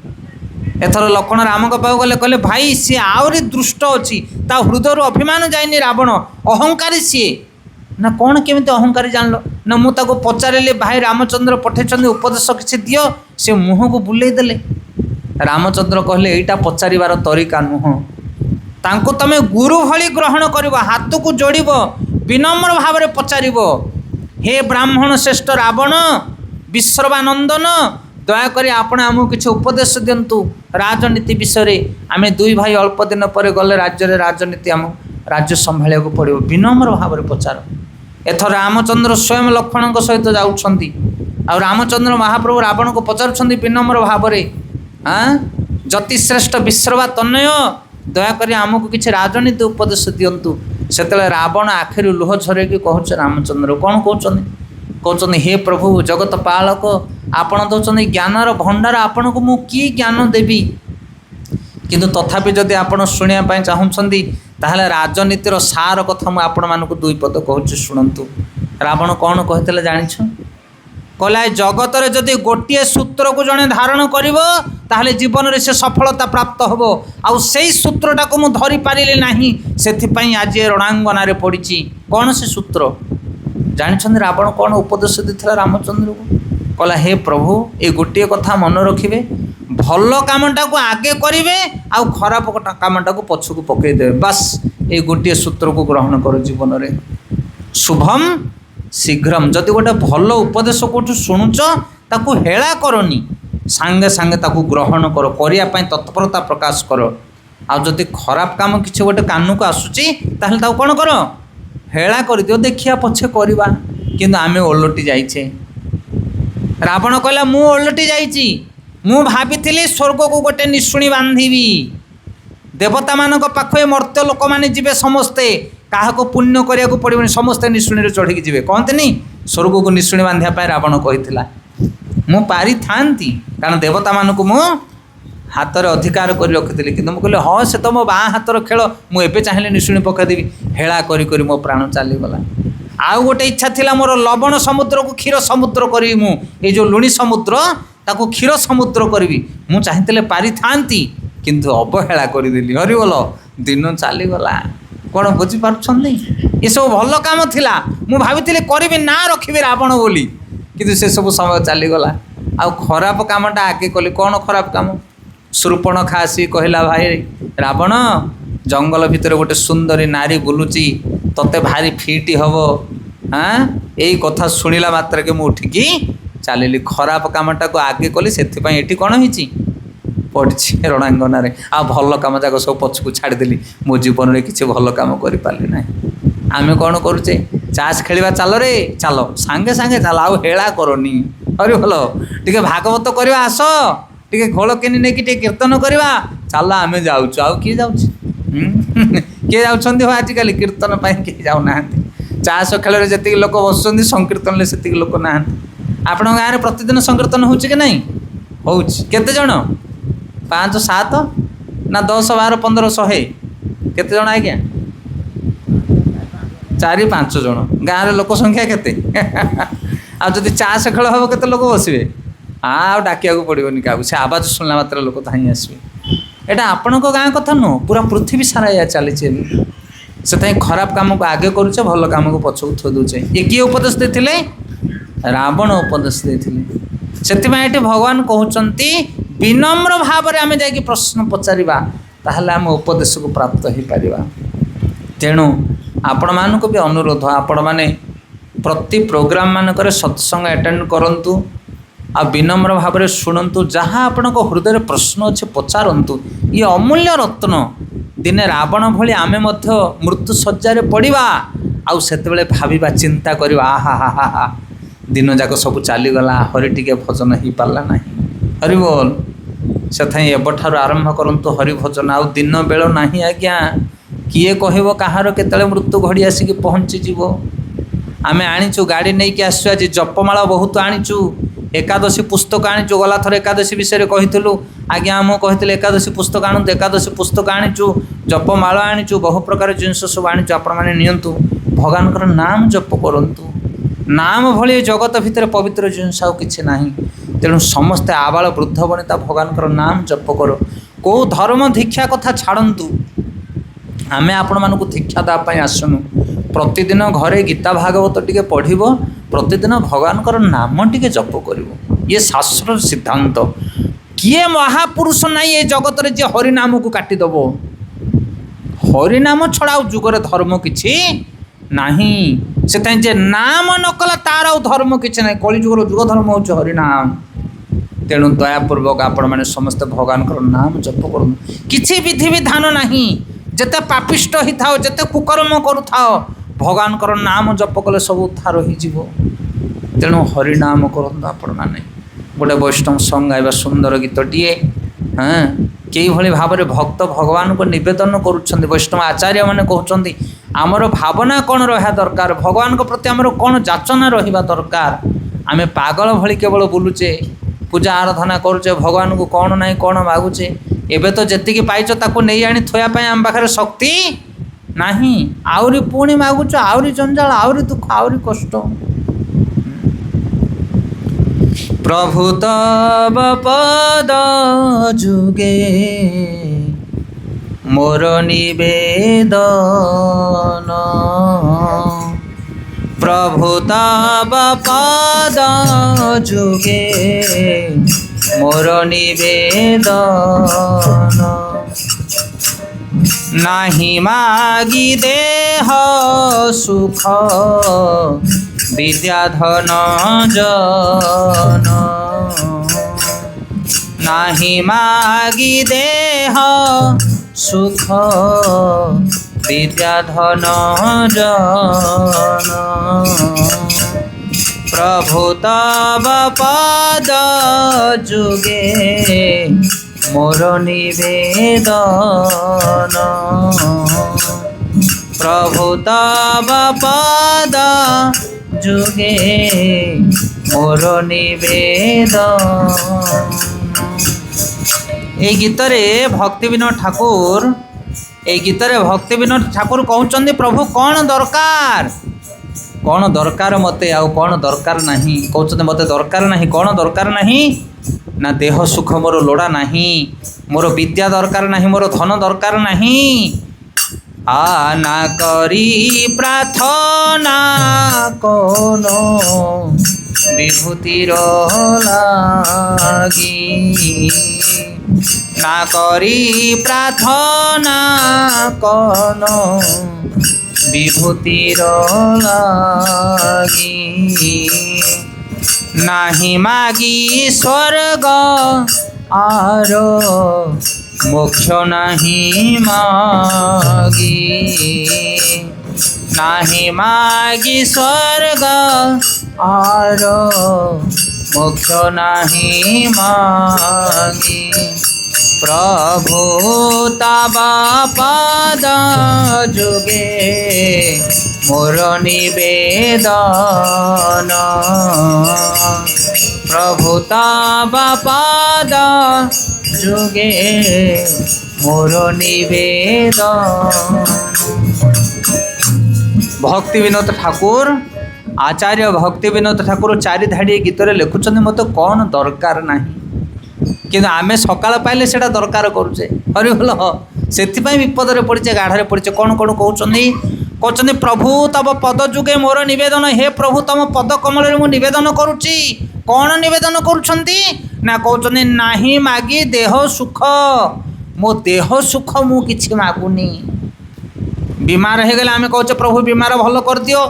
एथर लक्ष्मण राम पाख गले कहले भाई सी आहरी दुष्ट अच्छी ता हृदय अभिमान जाइनी रावण अहंकारी सी ना कौन केमिति अहंकारी जानल ना मुझे पचारे भाई रामचंद्र पठे उपदेश किसी दियो से मुह को बुलेदेले रामचंद्र कहले एटा पचारिबार तरीका नुह तांको तमे गुरु भली ग्रहण कर हाथ को जोड़ विनम्र भाव में पचार हे ब्राह्मण श्रेष्ठ रावण विश्रवानंदन दयाकोरी आपण आमको किसी उपदेश दिंतु राजनीति विषय आम दुई भाई अल्प दिन पर गले राज्य राजनीति आम राज्य संभाल पड़ो विनम्र भाव में पचार एथर रामचंद्र स्वयं लक्ष्मण सहित जाऊँगी आ रामचंद्र महाप्रभु रावण को पचार विनम्र भाव में जतिश्रेष्ठ विश्रवा तनय दयाकोरी आमको किसी राजनीति उपदेश दिंतु ସେତେବେଳେ ରାବଣ ଆଖିରୁ ଲୁହ ଝରେଇକି କହୁଛି ରାମଚନ୍ଦ୍ର କ'ଣ କହୁଛନ୍ତି ହେ ପ୍ରଭୁ ଜଗତ ପାଳକ ଆପଣ ଦେଉଛନ୍ତି ଜ୍ଞାନର ଭଣ୍ଡାର, ଆପଣଙ୍କୁ ମୁଁ କି ଜ୍ଞାନ ଦେବି? କିନ୍ତୁ ତଥାପି ଯଦି ଆପଣ ଶୁଣିବା ପାଇଁ ଚାହୁଁଛନ୍ତି ତାହେଲେ ରାଜନୀତିର ସାର କଥା ମୁଁ ଆପଣମାନଙ୍କୁ ଦୁଇ ପଦ କହୁଛି, ଶୁଣନ୍ତୁ। ରାବଣ କ'ଣ କହିଥିଲେ ଜାଣିଛ? କହିଲା ଏ ଜଗତରେ ଯଦି ଗୋଟିଏ ସୂତ୍ରକୁ ଜଣେ ଧାରଣ କରିବ ତାହେଲେ ଜୀବନରେ ସେ ସଫଳତା ପ୍ରାପ୍ତ ହେବ, ଆଉ ସେଇ ସୂତ୍ରଟାକୁ ମୁଁ ଧରିପାରିଲି ନାହିଁ, ସେଥିପାଇଁ ଆଜି ଏ ରଣାଙ୍ଗନାରେ ପଡ଼ିଛି। କ'ଣ ସେ ସୂତ୍ର ଜାଣିଛନ୍ତି? ରାବଣ କ'ଣ ଉପଦେଶ ଦେଇଥିଲା ରାମଚନ୍ଦ୍ରକୁ? କହିଲା ହେ ପ୍ରଭୁ ଏ ଗୋଟିଏ କଥା ମନେ ରଖିବେ, ଭଲ କାମଟାକୁ ଆଗେ କରିବେ ଆଉ ଖରାପ କାମଟାକୁ ପଛକୁ ପକାଇଦେବେ, ବାସ୍ ଏଇ ଗୋଟିଏ ସୂତ୍ରକୁ ଗ୍ରହଣ କର ଜୀବନରେ। ଶୁଭମ୍ ଶୀଘ୍ରମ୍। ଯଦି ଗୋଟେ ଭଲ ଉପଦେଶ କେଉଁଠୁ ଶୁଣୁଛ ତାକୁ ହେଳା କରନି, ସାଙ୍ଗେ ସାଙ୍ଗେ ତାକୁ ଗ୍ରହଣ କର, କରିବା ପାଇଁ ତତ୍ପରତା ପ୍ରକାଶ କର। ଆଉ ଯଦି ଖରାପ କାମ କିଛି ଗୋଟେ କାନକୁ ଆସୁଛି ତାହେଲେ ତାକୁ କ'ଣ କର? ହେଳା କରିଦିଅ, ଦେଖିବା ପଛେ କରିବା। କିନ୍ତୁ ଆମେ ଓଲଟି ଯାଇଛେ। ରାବଣ କହିଲା ମୁଁ ଓଲଟି ଯାଇଛି, ମୁଁ ଭାବିଥିଲି ସ୍ୱର୍ଗକୁ ଗୋଟେ ନିଶୁଣି ବାନ୍ଧିବି, ଦେବତାମାନଙ୍କ ପାଖରେ ମର୍ତ୍ତ୍ୟ ଲୋକମାନେ ଯିବେ ସମସ୍ତେ, କାହାକୁ ପୁଣ୍ୟ କରିବାକୁ ପଡ଼ିବନି, ସମସ୍ତେ ନିଶୁଣିରେ ଚଢ଼ିକି ଯିବେ। କହନ୍ତିନି ସ୍ୱର୍ଗକୁ ନିଶୁଣି ବାନ୍ଧିବା ପାଇଁ ରାବଣ କହିଥିଲା। ମୁଁ ପାରିଥାନ୍ତି, କାରଣ ଦେବତାମାନଙ୍କୁ ମୁଁ ହାତରେ ଅଧିକାର କରି ରଖିଥିଲି, କିନ୍ତୁ ମୁଁ କହିଲି ହଁ ସେ ତ ମୋ ବାଁ ହାତର ଖେଳ, ମୁଁ ଏବେ ଚାହିଁଲେ ନିଶୁଣି ପକାଇଦେବି। ହେଳା କରି କରି ମୋ ପ୍ରାଣ ଚାଲିଗଲା। ଆଉ ଗୋଟେ ଇଚ୍ଛା ଥିଲା ମୋର, ଲବଣ ସମୁଦ୍ରକୁ କ୍ଷୀର ସମୁଦ୍ର କରିବି, ମୁଁ ଏଇ ଯେଉଁ ଲୁଣି ସମୁଦ୍ର ତାକୁ କ୍ଷୀର ସମୁଦ୍ର କରିବି। ମୁଁ ଚାହିଁଥିଲେ ପାରିଥାନ୍ତି, କିନ୍ତୁ ଅବହେଳା କରିଦେଲି। ହରିବୋଲ, ଦିନ ଚାଲିଗଲା। କ'ଣ ବୁଝିପାରୁଛନ୍ତି? ଏସବୁ ଭଲ କାମ ଥିଲା, ମୁଁ ଭାବିଥିଲି କରିବି, ନାଁ ରଖିବି ରାବଣ ବୋଲି, କିନ୍ତୁ ସେସବୁ ସମୟ ଚାଲିଗଲା। ଆଉ ଖରାପ କାମଟା ଆଗେ କଲି। କ'ଣ ଖରାପ କାମ? ଶୂର୍ପଣଖା ଆସି କହିଲା ଭାଇ ରାବଣ, ଜଙ୍ଗଲ ଭିତରେ ଗୋଟେ ସୁନ୍ଦରୀ ନାରୀ ବୁଲୁଛି, ତତେ ଭାରି ଫିଟ୍ ହେବ। ଏଇ କଥା ଶୁଣିଲା ମାତ୍ରକେ ମୁଁ ଉଠିକି ଚାଲିଲି। ଖରାପ କାମଟାକୁ ଆଗେ କଲି, ସେଥିପାଇଁ ଏଠି କ'ଣ ହେଇଛି? ପଡ଼ିଛି ରଣାଙ୍ଗନାରେ। ଆଉ ଭଲ କାମ ଯାକ ସବୁ ପଛକୁ ଛାଡ଼ିଦେଲି, ମୋ ଜୀବନରେ କିଛି ଭଲ କାମ କରିପାରିଲି ନାହିଁ। ଆମେ କ'ଣ କରୁଛେ? ଚାଷ୍ ଖେଳିବା, ଚାଲରେ ଚାଲ, ସାଙ୍ଗେ ସାଙ୍ଗେ ଚାଲ, ଆଉ ହେଳା କରନି। ହରି ଭଲ, ଟିକେ ଭାଗବତ କରିବା, ଆସ ଟିକେ ଘୋଳ କିନି ନେଇକି ଟିକେ କୀର୍ତ୍ତନ କରିବା, ଚାଲ ଆମେ ଯାଉଛୁ। ଆଉ କିଏ ଯାଉଛି? କିଏ ଯାଉଛନ୍ତି? ହଁ ଆଜିକାଲି କୀର୍ତ୍ତନ ପାଇଁ କିଏ ଯାଉନାହାନ୍ତି। ଚାଷ ଖେଳରେ ଯେତିକି ଲୋକ ବସୁଛନ୍ତି, ସଂକୀର୍ତ୍ତନରେ ସେତିକି ଲୋକ ନାହାନ୍ତି। ଆପଣଙ୍କ ଗାଁରେ ପ୍ରତିଦିନ ସଂକୀର୍ତ୍ତନ ହେଉଛି କି ନାହିଁ? ହେଉଛି। କେତେ ଜଣ? 5, 7 ନା 10, 12, 15, 100? କେତେ ଜଣ ଆଜ୍ଞା? 4, 5 ଜଣ। ଗାଁରେ ଲୋକ ସଂଖ୍ୟା କେତେ? ଆଉ ଯଦି ଚାଷ ଖେଳ ହେବ କେତେ ଲୋକ ବସିବେ? ଆଉ ଡାକିବାକୁ ପଡ଼ିବନି କାହାକୁ, ସେ ଆବାଜ ଶୁଣିଲା ମାତ୍ର ଲୋକ ଧାଇଁ ଆସିବେ। ଏଇଟା ଆପଣଙ୍କ ଗାଁ କଥା ନୁହଁ, ପୁରା ପୃଥିବୀ ସାରା ଏହା ଚାଲିଛି ଏବେ। ସେଥିପାଇଁ ଖରାପ କାମକୁ ଆଗେ କରୁଛେ, ଭଲ କାମକୁ ପଛକୁ ଥୋଇ ଦେଉଛେ। ଏ କିଏ ଉପଦେଶ ଦେଇଥିଲେ? ରାବଣ ଉପଦେଶ ଦେଇଥିଲେ। ସେଥିପାଇଁ ଏଠି ଭଗବାନ କହୁଛନ୍ତି ବିନମ୍ର ଭାବରେ ଆମେ ଯାଇକି ପ୍ରଶ୍ନ ପଚାରିବା, ତାହେଲେ ଆମେ ଉପଦେଶକୁ ପ୍ରାପ୍ତ ହୋଇପାରିବା। ତେଣୁ ଆପଣମାନଙ୍କୁ ବି ଅନୁରୋଧ, ଆପଣମାନେ ପ୍ରତି ପ୍ରୋଗ୍ରାମ ମାନଙ୍କରେ ସତ୍ସଙ୍ଗ ଆଟେଣ୍ଡ କରନ୍ତୁ, ଆଉ ବିନମ୍ର ଭାବରେ ଶୁଣନ୍ତୁ, ଯାହା ଆପଣଙ୍କ ହୃଦୟରେ ପ୍ରଶ୍ନ ଅଛି ପଚାରନ୍ତୁ। ଇଏ ଅମୂଲ୍ୟ ରତ୍ନ। ଦିନେ ରାବଣ ଭଳି ଆମେ ମଧ୍ୟ ମୃତ୍ୟୁ ଶଯ୍ୟାରେ ପଡ଼ିବା, ଆଉ ସେତେବେଳେ ଭାବିବା, ଚିନ୍ତା କରିବା, ଆହା ହା ହା ହା, ଦିନ ଯାକ ସବୁ ଚାଲିଗଲା, ହରି ଟିକେ ଭଜନ ହେଇପାରିଲା ନାହିଁ। ହରି ବୋଲ। ସେଥିପାଇଁ ଏବେଠାରୁ ଆରମ୍ଭ କରନ୍ତୁ ହରି ଭଜନ। ଆଉ ଦିନ ବେଳ ନାହିଁ ଆଜ୍ଞା, କିଏ କହିବ କାହାର କେତେବେଳେ ମୃତ୍ୟୁ ଘଡ଼ି ଆସିକି ପହଞ୍ଚିଯିବ। ଆମେ ଆଣିଛୁ, ଗାଡ଼ି ନେଇକି ଆସିଛୁ, ଆଜି ଜପମାଳ ବହୁତ ଆଣିଛୁ, ଏକାଦଶୀ ପୁସ୍ତକ ଆଣିଛୁ। ଗଲା ଥର ଏକାଦଶୀ ବିଷୟରେ କହିଥିଲୁ, ଆଜ୍ଞା ମୁଁ କହିଥିଲି ଏକାଦଶୀ ପୁସ୍ତକ ଆଣନ୍ତୁ, ଏକାଦଶୀ ପୁସ୍ତକ ଆଣିଛୁ, ଜପମାଳ ଆଣିଛୁ, ବହୁ ପ୍ରକାର ଜିନିଷ ସବୁ ଆଣିଛୁ। ଆପଣମାନେ ନିଅନ୍ତୁ, ଭଗବାନଙ୍କର ନାମ ଜପ କରନ୍ତୁ। ନାମ ଭଳି ଜଗତ ଭିତରେ ପବିତ୍ର ଜିନିଷ ଆଉ କିଛି ନାହିଁ। ତେଣୁ ସମସ୍ତେ ଆବାଳ ବୃଦ୍ଧ ବନିତା ଭଗବାନଙ୍କର ନାମ ଜପ କର। କେଉଁ ଧର୍ମ ଦୀକ୍ଷା କଥା ଛାଡ଼ନ୍ତୁ, ଆମେ ଆପଣମାନଙ୍କୁ ଦୀକ୍ଷା ଦେବା ପାଇଁ ଆସୁନୁ। ପ୍ରତିଦିନ ଘରେ ଗୀତା ଭାଗବତ ଟିକେ ପଢ଼ିବ, ପ୍ରତିଦିନ ଭଗବାନଙ୍କର ନାମ ଟିକେ ଜପ କରିବ। ଇଏ ଶାସ୍ତ୍ରର ସିଦ୍ଧାନ୍ତ। କିଏ ମହାପୁରୁଷ ନାହିଁ ଏ ଜଗତରେ ଯେ ହରିନାମକୁ କାଟିଦେବ। ହରିନାମ ଛଡ଼ା ଆଉ ଯୁଗରେ ଧର୍ମ କିଛି ନାହିଁ। ସେଥିପାଇଁ ଯେ ନାମ ନ କଲା ତାର ଆଉ ଧର୍ମ କିଛି ନାହିଁ। କଳିଯୁଗର ଯୁଗ ଧର୍ମ ହେଉଛି ହରିନାମ। ତେଣୁ ଦୟାପୂର୍ବକ ଆପଣମାନେ ସମସ୍ତେ ଭଗବାନଙ୍କର ନାମ ଜପ କରନ୍ତୁ। କିଛି ବିଧିବିଧାନ ନାହିଁ। ଯେତେ ପାପିଷ୍ଟ ହେଇଥାଅ, ଯେତେ କୁକର୍ମ କରୁଥାଅ, ଭଗବାନଙ୍କର ନାମ ଜପ କଲେ ସବୁ ଉଦ୍ଧାର ହୋଇଯିବ। ତେଣୁ ହରିନାମ କରନ୍ତୁ ଆପଣମାନେ। ଗୋଟେ ବୈଷ୍ଣବ ସଙ୍ଗ ଗାଇବା, ସୁନ୍ଦର ଗୀତଟିଏ। କେଇଭଳି ଭାବରେ ଭକ୍ତ ଭଗବାନଙ୍କୁ ନିବେଦନ କରୁଛନ୍ତି। ବୈଷ୍ଣବ ଆଚାର୍ଯ୍ୟମାନେ କହୁଛନ୍ତି आमर भावना कौन रहा दरकार, भगवान प्रति आमर कौन जाचना रहा दरकार। आम पागल भली केवल बुलुचे, पूजा आराधना करुचे, भगवान को कौन ना कौन मागुचे। एबे तो जी पाइच ताको नहीं आनी थोयापाई आम पाखे शक्ति नाही, आउरी पुणी मागुच, आउरी जंजाल, आउरी दुख, आउरी कष्ट। प्रभु तब पद जुगे मोर निवेदन, प्रभु तब पद जुगे मोर निवेदन। नाही मागी देह सुख विद्याधन जन, नाही मागी देह सुख विद्याधन जन। प्रभु तब पद जुगे मोर निवेदन, प्रभु तब पद जुगे मोर निवेदन। ए गीत रे भक्ति विनोद ठाकुर, ए गीत रे भक्ति विनोद ठाकुर कहउचंदी प्रभु कौन दरकार, कौन दरकार मते आउ कौन दरकार नहीं। कहउचंदी मते दरकार नहीं, कौन दरकार नहीं ना देह सुख मोर लोड़ा नहीं, मोर विद्या दरकार नहीं, मोर धन दरकार नहीं। आना करी प्रार्थना कोनो विभूतिर लागी, ना करी प्रार्थना कोनो विभूतिर लागी। नाही मागी स्वर्ग आर मोक्ष नहीं मागी, नाही मागी स्वर्ग आर मोक्ष नहीं मागी। प्रभु तब पद जुगे मोर निवेदन, प्रभु तब पद जुगे मोर निवेदन। भक्ति विनोद ठाकुर, आचार्य भक्ति विनोद ठाकुर चारि धाड़ी गीत लिखुं मत कौन दरकार नहीं, किंतु आमे सकाळ पाइले सेटा दरकार करुचे। हरिबोल, सेथिपाई विपदरे पड़िचे, गाढ़े पड़िचे। कौन कौन कहउचंदी प्रभु तब पद जुगे मोर निवेदन, हे प्रभु तम पद कमल मु निवेदन करुची। कौन निवेदन करुछंती ना कहउचंदी नाही मागी देह सुख, मो देह सुख मु किछि मागुनी। बीमार हो गले आमे कहउचे प्रभु बीमार भल कर दियो,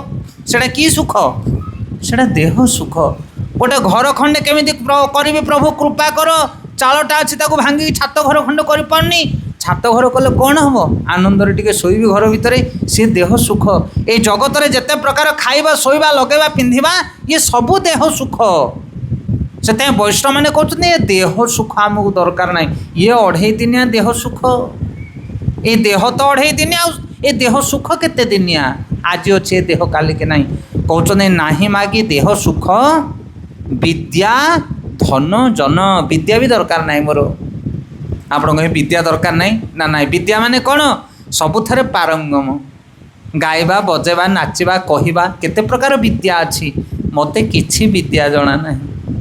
सेटा की सुख, सेटा देह सुख। गोटे घर खंडे केमिति करिबे प्रभु कृपा कर, चालटा अच्छी ताको भांगी छात घर खंड कर पारनी, छात घर कले कौन हम, आनंदरे टिके शोइबी घर भितर, सी देह सुख। ए जगत रे जेते प्रकार खाइबा शोइबा लगेबा पिंधिबा ये सबु देह सुख। से वैष्णव मैंने कहते ये देह सुख आमको दरकार ना, ये 2.5 दिनिया देह सुख, ये देह तो 2.5 दिनिया, ये देह सुख केते दिनिया, आज अच्छे देह काली के ना। कहते नाही मागी देह सुख विद्या धन जन, विद्या भी दरकार ना मोर। आप कहे विद्या दरकार ना ना, विद्या माने कौन, सबुथारे पारंगम, गाइबा बजेबा नाचिबा कहवा केते प्रकार विद्या अच्छी, मते किछि विद्या जना ना।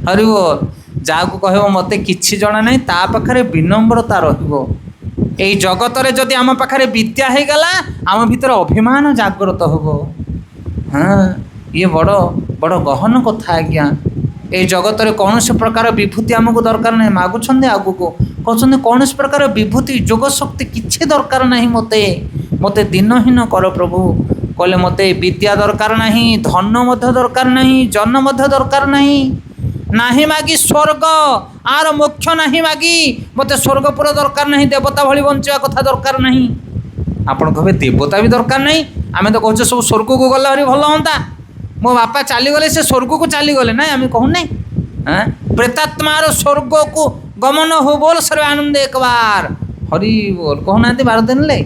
हरिबोल, जाको कहबो मते किछि जना ना, ता पाखरे विनम्रता रहिबो। एई जगत रे जदि आम पाखरे विद्या हे गला, आम भीतर अभिमान जागृत होबो। हाँ, ये बड़ बड़ गहन कथा आज्ञा। ए जगत रे कौन से प्रकार विभूति आमको दरकार नहीं, मागुछंदे आगु को कहते कौन से प्रकार विभूति जोग शक्ति किछि दरकार नहीं, मते मते दिनहीन कर प्रभु। कहले मते विद्या दरकार नहीं, धन मध्य दरकार नहीं, जन मध्य दरकार नहीं, नाही मागी स्वर्ग आर मोक्ष नाही मागी, मते स्वर्गपुर दरकार नहीं, देवता भली बंचिया कथा दरकार नहीं। आपण कहे देवता भी दरकार नहीं, आमे तो कहछे सब स्वर्ग को गला हरी भल होंता, मो बापा चली गले से स्वर्ग को चली गले ना, आमे कहू नहीं। प्रेतात्मार स्वर्ग को गमन हो बोल सर्वे आनंद एक बार, हरि बोल कहना 12 दिन ले।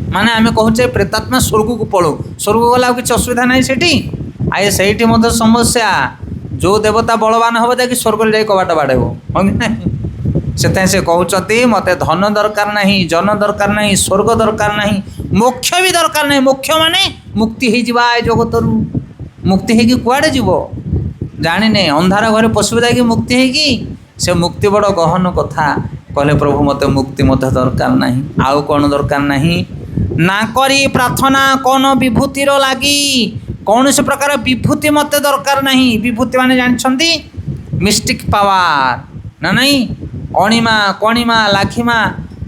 माने आम कहचे प्रेतात्मा स्वर्ग को पड़ो, स्वर्ग गला किसी असुविधा ना सेठी आए सही समस्या जो देवता बलवान हम जाकि स्वर्ग जा कबाट बाड़ेब से कहते मत धन दरकार नहीं, जन दरकार नहीं, स्वर्ग दरकार नहीं, मोक्ष भी दरकार नहीं। मोक्ष माने मुक्ति हो जगत रु मुक्ति है कुआड़े जीव जाने अंधार घरे पशु जाकि मुक्ति है से मुक्ति बड़ गहन कथा। कहले प्रभु मत मुक्ति मत दरकार नहीं, आउ कौन दरकार नहीं ना करी प्रार्थना कौन विभूतिर लगी, कौन से प्रकार विभूति मत दरकार नहीं। विभूति माने जानछंती मिस्टिक पावर ना नहीं, अणिमा कणिमा लाखिमा।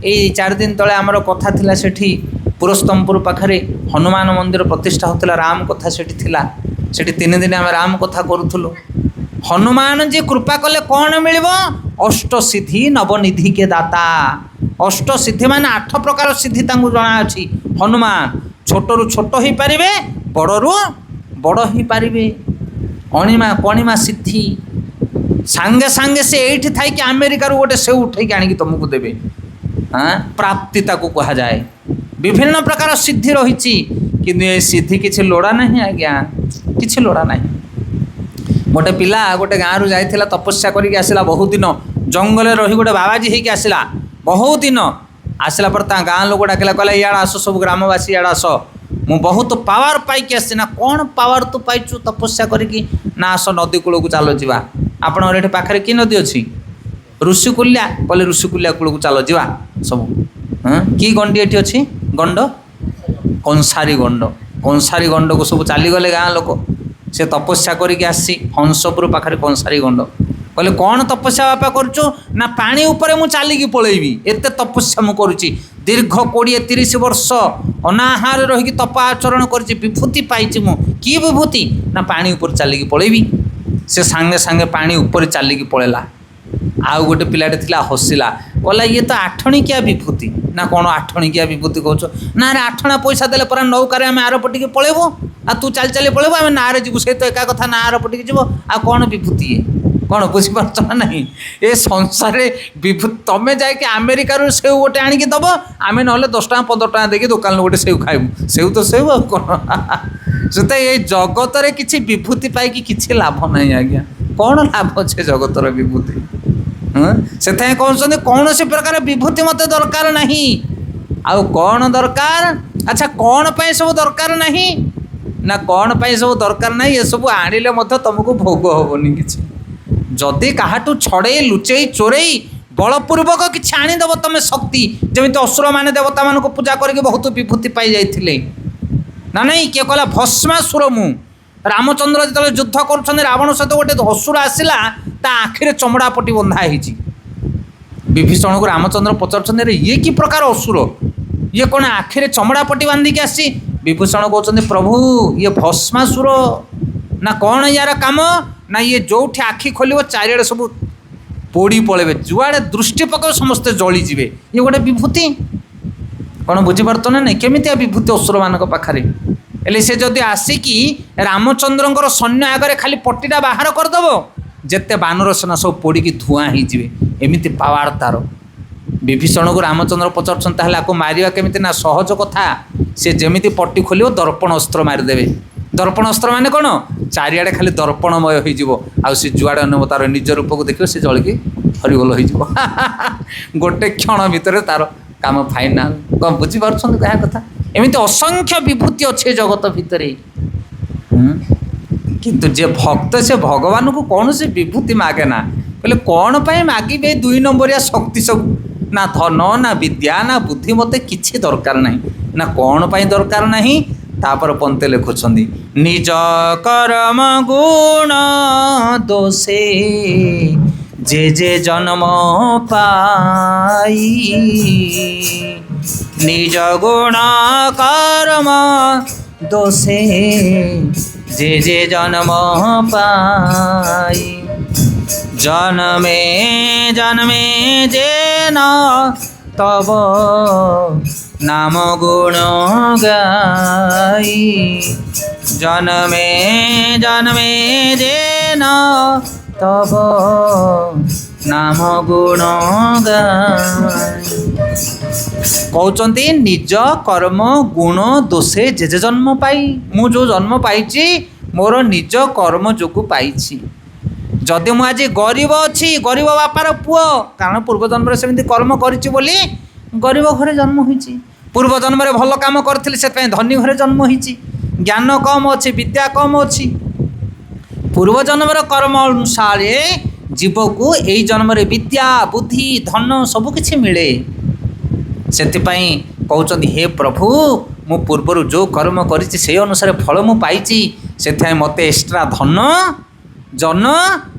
ये 4 दिन तले आमर कथा थिला सेठी पुरस्तमपुर पाखरे हनुमान मंदिर प्रतिष्ठा होता, राम कथा सेठी थिला। सेठी 3 दिन आम राम कथा करूथुलो। हनुमान जी कृपा कले कौन मिल अष्ट सिद्धि नवनिधि के दाता। अष्ट सिद्धि माने 8 प्रकार सिद्धि तांगु जना अछि। हनुमान छोटरू छोट ही पारिबे, बड़रू बड़ ही पारिबे। अणिमा कणिमा सिद्धि सांगे सांगे से एठी थाई कि अमेरिका रो गोटे से उठे के आनी तुमको देबे। हाँ प्राप्ति ताकू कहा जाए। विभिन्न प्रकार सिद्धि रही कि सिद्धि किसी लोड़ा नहीं आज्ञा, किसी लोड़ा नहीं। गोटे पिला गोटे गाँव जाइला तपस्या करके आसला, बहुत दिन जंगल रही गोटे बाबाजी होगी आसला, बहुत दिन आसला पर गाँ लोक डाकिला कहला इड़ा आस सब ग्रामवासी इड़ा आस मु बहुत पावर पाई आसी ना। कौन पावर तू पाइचु तपस्या करी ना, आस नदी कूल को चलो जावा। आपणर ये पाखे कि नदी अच्छी ऋषिकुल्या, कहले ऋषिकुल्या कूल को चलो जावा सब। हाँ कि गंडी ये अच्छी गंड कंसारी गंड, कंसारी गंड को सब चलीगले गाँ लोक। से तपस्या करके आसी हंसपुर पाखे कंसारी गंड कहले कौन तपस्या बापा करुचु ना, पानी उपरे मु चलिकी पलैबी एत तपस्या मु करुची। दीर्घ 20-30 वर्ष अनाहार रही तप आचरण करुची, विभूति पाइची मु। कि विभूति ना पानी ऊपर चलिकी पलैबी। से सांगे सांगे पानी ऊपर चलिकी पलैला। आउ गोटे पिलाटे थिला हसिला, कहला ये तो आठणिकिया विभूति ना। कौन आठणिकिया विभूति कहछ ना, रे 8 पैसा देले पर नौकार आम आर पटिके पलैबो, आ तू चल चली पलैबो, आम नारे जीवु। से तो एका कथा ना आर पटिके जीवो, आ कौन विभूति है कौन बुझीपार ना नहीं। ए संसार विभूति तमें जाकि अमेरिका सेव गोटे आणिकी दब, आम ना 10 टका 15 टका देके दुकान गोटे सेव खाइबू। सेव तो सेव कौन से ये जगत रे किसी विभूति पाई किसी लाभ नहीं आज्ञा। कौन लाभ अच्छे जगतर विभूति। से कहते कौन से प्रकार विभूति मत दरकार नहीं। आउ कौन दरकार, अच्छा कौन पाई सब दरकार नहीं ना, कौन पाई सब दरकार नहीं। ये सब आनिले तुमको भोग हेनी किसी। जदि काहाटू छड़े लुचेई चोरई बलपूर्वक किसी आनीदेव तुम शक्ति, जमी असुर मैंने देवता मान पूजा करके बहुत विभूति पाई जाइए ना। नहीं किए कहला भस्मासुर मु। रामचंद्र जो युद्ध कर रावण सहित गोटे असुर आसला, ता आखिरे चमड़ा पट्टी बंधा है। विभीषण को रामचंद्र पचार ये कि प्रकार असुर, ये कौन आखिरे चमड़ा पट्टी बांधिकी आसी। विभीषण कहते प्रभु ये भस्मासुर ना, कौन यार काम ना, ये जो आखि खोल चारिड़े सब पोड़ी पड़े, जुआड़े दृष्टि पक समस्ते जली जीवे। ये गोटे विभूति कौन बुझीपार ना नहीं, केमी विभूति असुर मान पाखे। हेले से जदि आसिकी रामचंद्र सैन्य आगे खाली पट्टीटा बाहर करदेव, जेते बानर सेना सब पोड़ी धूआं होइजिवे। एमिति पावार तार। विभीषण को रामचंद्र पचार आपको मारिया केमिति ना, सहज कथा। से जमिति पट्टी खोल दर्पण अस्त्र मारिदेवे। दर्पण अस्त्र माने कौन, चारिआडे खाली दर्पणमय हो जुआड़े अनुभव तार निज रूप को देखिए से जलिकी हरिबोल हो गोटे क्षण भितर तार काम फाइनाल। कौन बुझीपार क्या कथा। एमती असंख्य विभूति अच्छे जगत भितर। किंतु जे भक्त से भगवान को कौन से विभूति मागे ना। कहले कौन पाए मागिबे 2 नंबरिया शक्ति सब ना, धन ना विद्या ना बुद्धि मते किछि दरकार नहीं ना, कौन पाए दरकार नहीं। तापर पंते लिखुछंदी निज कर्म गुण दोषे जे जे जन्म पाई, निज गुण कर्म दोषे जे जे जन्म पाई, जन्मे जन्मे जे न तब नाम गुण गाई, जन्मे जन्मे जे न तब नाम गुण गाई। कहते निज कर्म गुण दोषे जेजे जन्म पाई मु जो जन्म पाई मोर निज कर्म जो पाई जदि मु आज गरीब अच्छी गरीब बापार पुओ कारण पूर्व जन्म सेमती कर्म करी गरीब घरे जन्म होती पूर्व जन्म भल काम करी से धनी घरे जन्म होती ज्ञान कम अच्छी विद्या कम अच्छी पूर्व जन्म कर्म अनुसार जीव को यही जन्म विद्या बुद्धि धन सबकि मिले से कहते हे प्रभु मु पूर्वर जो कर्म करी से अनुसार फल मु पाई से मत एक्स्ट्रा धन जन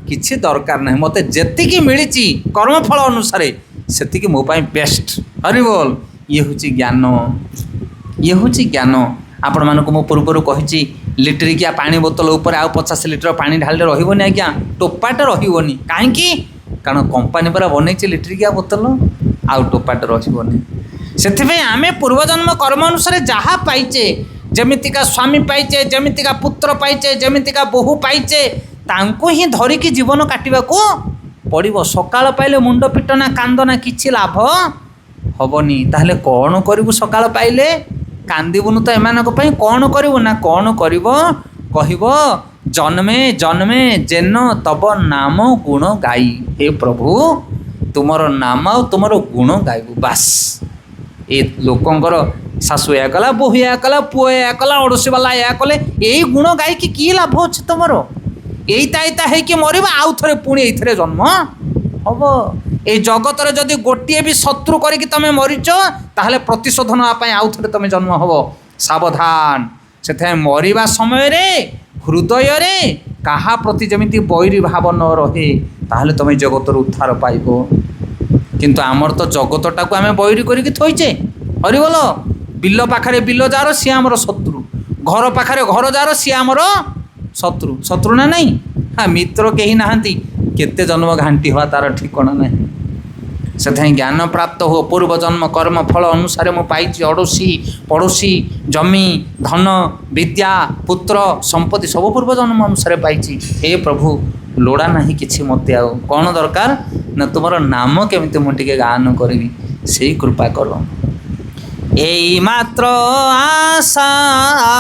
किसी दरकार ना मत जी मिली कर्मफल अनुसार से मोपाई बेस्ट हरि बोल ये हूँ ज्ञान ये हूँ ज्ञान आपण मानक मु पूर्वर कही लिटरिकिया पानी बोतल उपर आउ 50 लिटर पानी ढाले रही आज्ञा टोपाटे रही कहीं कारण कंपानी पूरा बनई लिटरिकिया बोतल आउ टोपाटे रही से आम पूर्वजन्म कर्म अनुसार जहाँ पाइचे जमीतिका स्वामी पाइचे जमीतिका पुत्र पाइचे जमीतिका बोहू पाइचे तांको ही धरिकी जीवन काटिबा को पड़िबो सकाळ पाइले मुंड पिटना कांदना किछि लाभ हबनी ताहले कौन करिबु सकाळ पाइले कांदिबुनु तो एमानक पई कौन करिबु ना कौन करिबो कहिबो जन्मे जन्मे जेन तब नाम गुण गाई हे प्रभु तुमर नाम और तुमर गुण गाइबु बास ए लोकंकर शाशु या कला बोहू या कला पुओ या कला अड़ोशी वाला या कले यही गुण गाई कि लाभ अच्छे तुमर एईता है कि मरवा आउ थे पुणी ये जन्म हम ये जगत जदि गोटे भी शत्रु करके तुम मरीच ताहले प्रतिशोधन आउ थे तुम जन्म हम सावधान से मरवा समय हृदय रे कहा प्रति जमी बैरी भाव न रहे ताहले तुम जगत उद्धार पाइब किंतु आमर तो जगतटा को आम बैरी करके थोचे हरि बोल बिल पाखे बिल जार सी आमर शत्रु घर पाखे घर जार सी आमर शत्रु शत्रु ना नहीं हाँ मित्र कहीं नहांती केते जन्म घांटी हुआ तार ठिकाना नहीं से ज्ञान प्राप्त हो पूर्व जन्म कर्म फल अनुसार मु पाई अड़ोशी पड़ोशी जमी धन विद्या पुत्र संपत्ति सब पूर्व जन्म अनुसार पाई हे प्रभु लोड़ा नहीं किसी मत आ कौन दरकार ना तुम नाम केमिति मुझे गान करी से कृपा कर एई मात्र आशा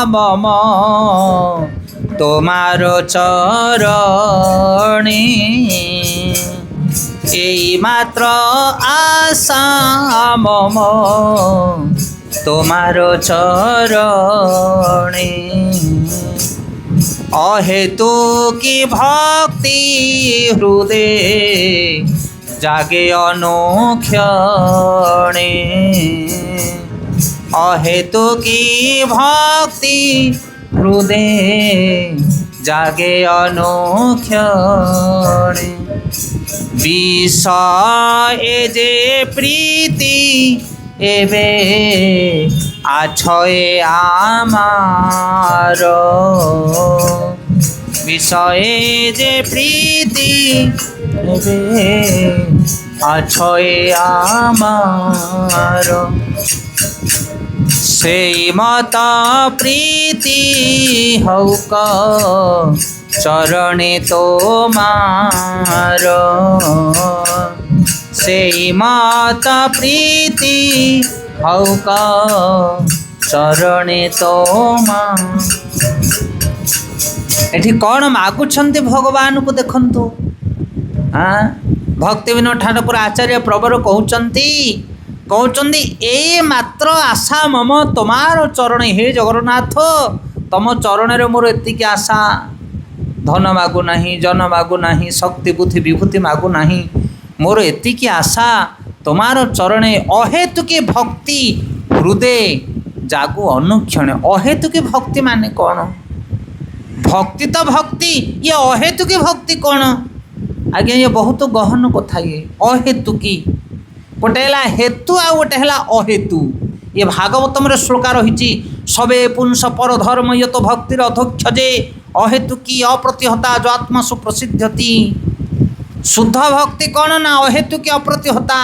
मम तोमार चरणी एई मात्र आशा मम तोमार चरणी अहेतु की भक्ति हृदय जागे अनुक्षणे अहेतु की भक्ति हृदय जागे अनुक्षणे विषय जे प्रीति एबे आछये आमार विषय जे प्रीति एबे आछये आमार से मत प्रीति हौक चरणे तोमार से मत प्रीति हौक चरणे तोमार एठी कौन मागुछन्ति भगवान को देखंतु हाँ भक्ति विनोद ठाकुर आचार्य प्रवर कहउचंती ए मात्र आशा मम तोमार चरण हे जगन्नाथ तम चरण रे मोर एतिकी आशा धन मागु नहीं जन मागु नहीं शक्ति बुद्धि विभूति मागु नहीं मोर एतिकी आशा तोमार चरण अहेतुकी भक्ति हृदय जागु अनुक्षण अहेतुकी भक्ति माने कौन भक्ति तो भक्ति ये अहेतुकी भक्ति कौन आज्ञा ये बहुत गहन कथा ये अहेतुकी गोटे है हेतु आ गोटे है अहेतु ये भागवतम श्लोका रही सबे पुंस पर धर्म ये तो भक्तिर अध्यक्ष जे अहेतुकी अप्रतिहता जो आत्मा सुप्रसिद्धति शुद्ध भक्ति कौन ना अहेतुकी अप्रतिहता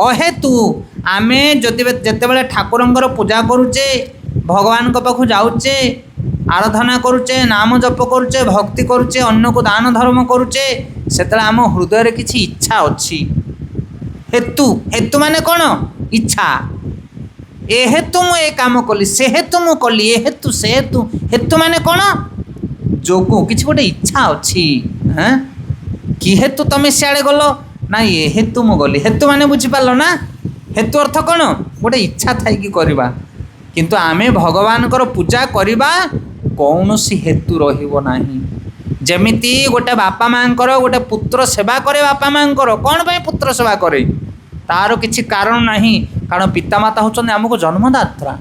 अहेतु आमे जिते ठाकुर पूजा करुचे भगवान पाखु जाऊचे आराधना करुचे नाम जप करुचे भक्ति करुचे अन्न को दान धर्म करुचे से आम हृदय किसी इच्छा अच्छी हेतु हेतु माने कौन इच्छा ए हेतु मु ए काम कली से हेतु मु कली ए हेतु से हेतु हेतु माने कौन जोगु किसी गोटे इच्छा अच्छी हाँ कि हेतु तुम सियाड़े गल ना ये हेतु मु गली हेतु माने बुझीपार ना हेतु अर्थ कौन गोटे इच्छा थी कि करवा किंतु आमे भगवान पूजा करवा कौन सी हेतु रहिबो नाही जेमिति गोटे बापा माँ गोटे पुत्र सेवा करे बापा माँ कौन पे पुत्र सेवा करे तार किसी कारण नहीं कारण पितामाता होचंदी आमको जन्मदात्रा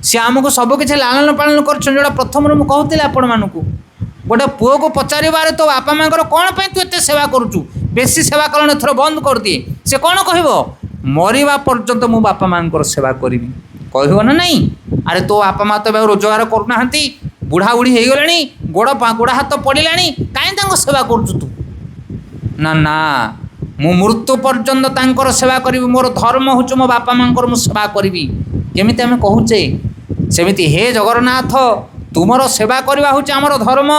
सी आमको सबकि लालन पालन कर जोड़ा प्रथम मुझे कहते आपण मानक गोटे पुओ को पचारे तो बापा माँ कौन पे तू एत सेवा करुचु बेसी सेवा करण एथर बंद कर दिए से कौन कह मरवा पर्यंत मो बापा माँ सेवा करी कह ना नहीं अरे तो बापा माँ तो रोजगार करना बुढ़ा बुढ़ी हो गले गोड़ हाथ पड़ा कहीं सेवा करुचु तू ना ना मु मृत्यु पर्यंत तांकर सेवा करी मोर धर्म हूँ मो बापा माँ सेवा करी केमिति आमे कहूचे सेमिति हे जगन्नाथ तुमर सेवा करवा हूँ आमर धर्म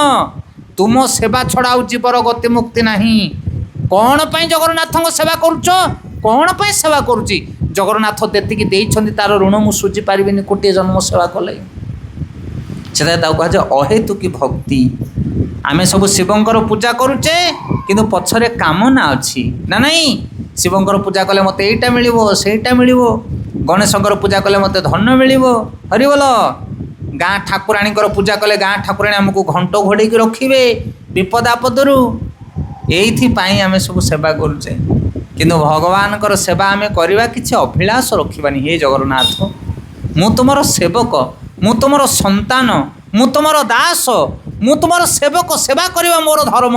तुम सेवा छड़ा जीवर गति मुक्ति नहीं कौन पाई जगन्नाथ सेवा करुच कौन पाई सेवा करुच्ची जगन्नाथ देतिकी देइछन्ति तार ऋण मु सुझी पारिबिनी कोटिए जन्म सेवा कले से कहुए अहेतुकी भक्ति आमे सब शिवंकर पूजा करुचे किंतु पछरे कामना अच्छी ना नहीं शिवंकर पूजा कले मते एटा मिलिबो सेटा मिलिबो गणेशंकर पूजा कले मते धन मिलिबो हरि बोल गाँ ठाकुराणी पूजा कले गाँ ठाकुराणी आमको घंट घोड़े रखिबे विपद आपदरू एइथिपाई आमे सब सेवा करुचे किंतु भगवान सेवा आमे करवा किछि अभिलाष रखिबानी हे जगन्नाथ मु तुमर सेवक मु तुमर संतान मु तुमर दास मु तुमर सेवक सेवा करवा मोर धर्म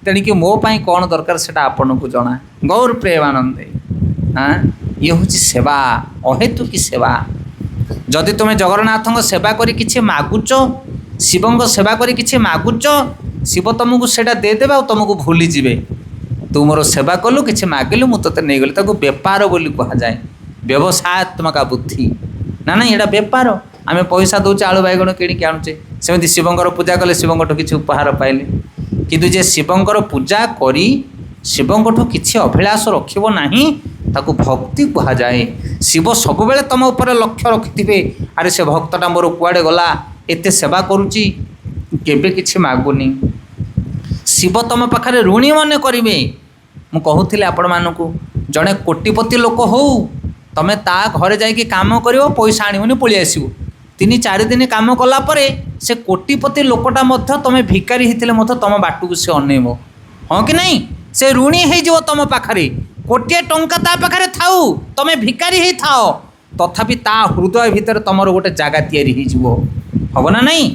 तेणिकी मो पाई कौन दरकार सेटा आपन को जना गौर प्रेमानंदे हाँ ये हूँ सेवा अहेतुकी सेवा जदि तुम जगन्नाथ सेवा करी किछि मागुच शिवंग सेवा करी किछि मागुच शिव तुमको सेटा देदेबे आ तुमको भूली जिवे तू मोर सेवा कलु किछि मागिलु मु तते नहीं गली ताको बेपार बोली कहा जाए व्यवसायत्मक बुद्धि ना ना यहाँ बेपार आमे पैसा दौचे आलू बैगण किणिक आणुचे सेमती शिवंकर पूजा कले शिवंकठू किछि उपहार पाइले किंतु जे शिवंकर पूजा करी शिवंकठू किछि अभिलाष रखिबो नाही ताकू भक्ति कहा जाए शिव सब बेले तुम ऊपर लक्ष्य रखिथिबे अरे से भक्तटा मोर कुआडे गला एते सेवा करूची केबे किछि मागुनी शिव तुम पाखरे ऋणी मन करिवे मु कहूथिले आपण मानकू जणे कोटिपति लोक हो तमे ता घरे जाइके काम करिवो पैसा आनिबोनी पळि आसीबो 3-4 दिन काम कला परे से कोटिपति लोकटा मध्य तमे भिकारी हिथिले मध्य तुम बाटू से अनेइबो हाँ कि नहीं से ऋणी हो जीवो तुम पाखरे कोटिए टंका ता पाखरे थाउ तमे भिकारी ही थाओ तथापि ता हृदय भितर तुमर गोटे जगह तैयारी हो जीवो हबो ना नहीं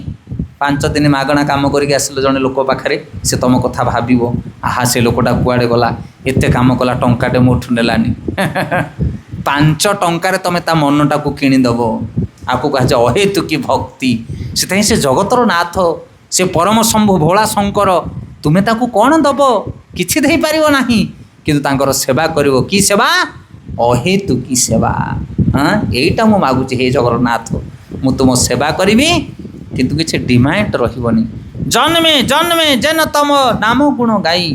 5 दिन मागणा काम करके आसिल जड़े लोक पाखरे से तुम कथा भाविबो आहा से लोकटा कुआडे गला एते काम कला टंकाटे मोठू नेलानी 5 टंकार तुम ता मनटा को किणीदेव आपको कहा अहेतुकी भक्ति से जगतर नाथ से परम शंभु भोला शंकर तुम्हें ताकू कौन दब किछि दे पारिबो नाही किंतु तांकर सेवा करिवो की सेवा अहेतुकी सेवा हाँ यहीटा मु मागुची हे जगन्नाथ मु तुम सेवा करी किंतु किछि डिमांड रहिबोनी जन्मे जन्मे जेन तम नाम गुण गाई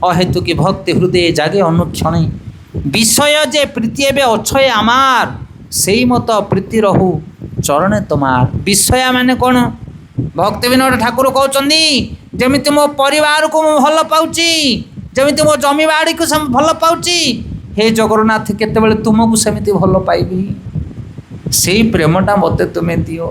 अहेतुकी भक्ति हृदय जागे अनुक्षण विषय जे प्रीति एबे अछय आमार सेई मत प्रीति रहू चरणे तमार विषया माने कौन भक्ति विनोद ठाकुर कहते जमिति मो परिवार को भल पाउची जमिति मो जमी बाड़ी को भल पाउची हे जगन्नाथ केतेबेले तुमको सेमिति भल पाइबी से प्रेमटा मते तुमे दियो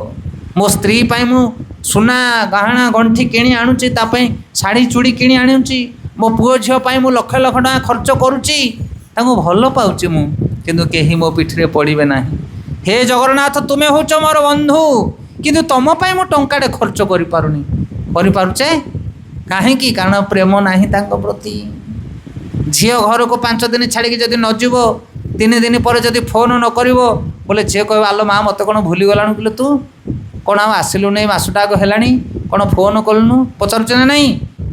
मो स्त्री पाई मु सुना गहना गंठी किणी आणुची तापई साड़ी चूड़ी किणी आणुची मो पुओ झियो पाई मु लक्ष लक्ष टका खर्च करूची ताको भल पाउची मु किंतु केही मो पिठरे पड़िबे नाही हे जगन्नाथ तुम्हें होच मोर बंधु किंतु तुम पाई मु टंकाटे खर्च करि पारुचे काहे कि कारण प्रेम नाही तांको प्रति झियो घर को 5 दिन छाड़ी जदि न जीवो 3 दिन पर जदि फोन न करिवो बोले झियो कहबो आलो माँ मते कोन भूली गलानु कि तू कोन आ आसिलु नै मासुटाक हेलानी कोन फोन कलनु पचारुचे ना नहीं